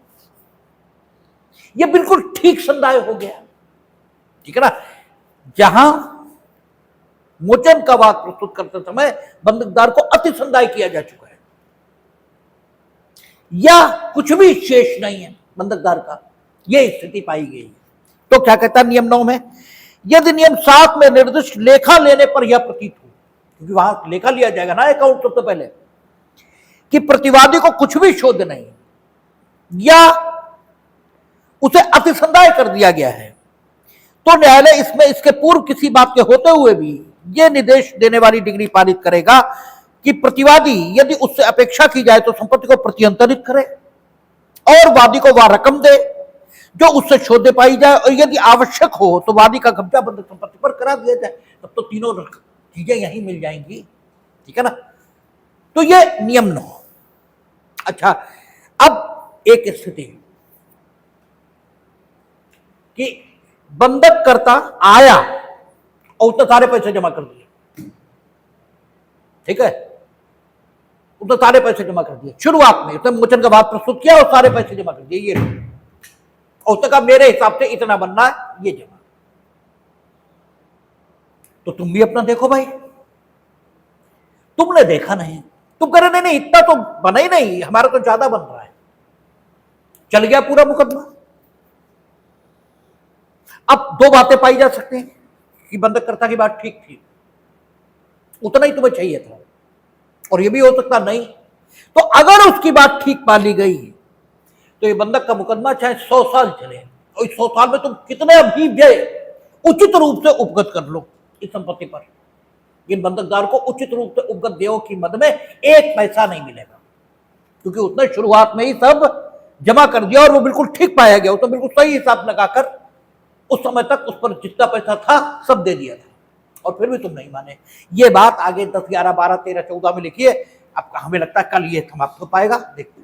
S1: यह बिल्कुल ठीक संदाय हो गया। ठीक है ना, जहां मोचन का वाद प्रस्तुत करते समय बंधकदार को अति संदाय किया जा चुका है, या कुछ भी शेष नहीं है बंधकदार का, यह स्थिति पाई गई है। तो क्या कहता है नियम 9 में, यदि नियम 7 में निर्दिष्ट लेखा लेने पर यह प्रतीत हो, क्योंकि वहां लेखा लिया जाएगा ना अकाउंट सबसे पहले, कि प्रतिवादी को कुछ भी शोध नहीं या उसे अतिसंदाय कर दिया गया है, तो न्यायालय इसमें इसके पूर्व किसी बात के होते हुए भी यह निर्देश देने वाली डिग्री पारित करेगा कि प्रतिवादी यदि उससे अपेक्षा की जाए तो संपत्ति को प्रत्यंतरित करे और वादी को वह रकम दे जो उससे शोधे पाई जाए, और यदि आवश्यक हो तो वादी का कब्जा बंधक संपत्ति पर करा दिया जाए। तब तो तीनों चीजें यहीं मिल जाएंगी, ठीक है ना। तो ये नियम 9। अच्छा, अब एक स्थिति कि बंधक करता आया और उसने सारे पैसे जमा कर दिए, ठीक है, उसने सारे पैसे जमा कर दिए शुरुआत में, उसने मोचन का वाद प्रस्तुत किया और सारे पैसे जमा कर दिए, ये और उसने कहा मेरे हिसाब से इतना बनना है, ये जमा। तो तुम भी अपना देखो भाई, तुमने देखा नहीं, तुम कह रहे नहीं इतना तो बना ही नहीं, हमारा तो ज्यादा बन रहा है, चल गया पूरा मुकदमा। अब दो बातें पाई जा सकती हैं कि बंधककर्ता की बात ठीक थी, उतना ही तुम्हें चाहिए था, और यह भी हो सकता नहीं। तो अगर उसकी बात ठीक पाली गई तो ये बंधक का मुकदमा चाहे 100 साल चले, और इस 100 साल में तुम कितने भी व्यय उचित रूप से उपगत कर लो इस संपत्ति पर, इन बंधकदार को उचित रूप से उपगत व्ययों की मद में 1 पैसा नहीं मिलेगा, क्योंकि उसने शुरुआत में ही सब जमा कर दिया और वो बिल्कुल ठीक पाया गया, उसने बिल्कुल सही हिसाब लगाकर उस समय तक उस पर जितना पैसा था सब दे दिया था, और फिर भी तुम नहीं माने। ये बात आगे 10, 11, 12, 13, 14 में लिखी है। अब हमें लगता है कल ये समाप्त हो पाएगा, देखो।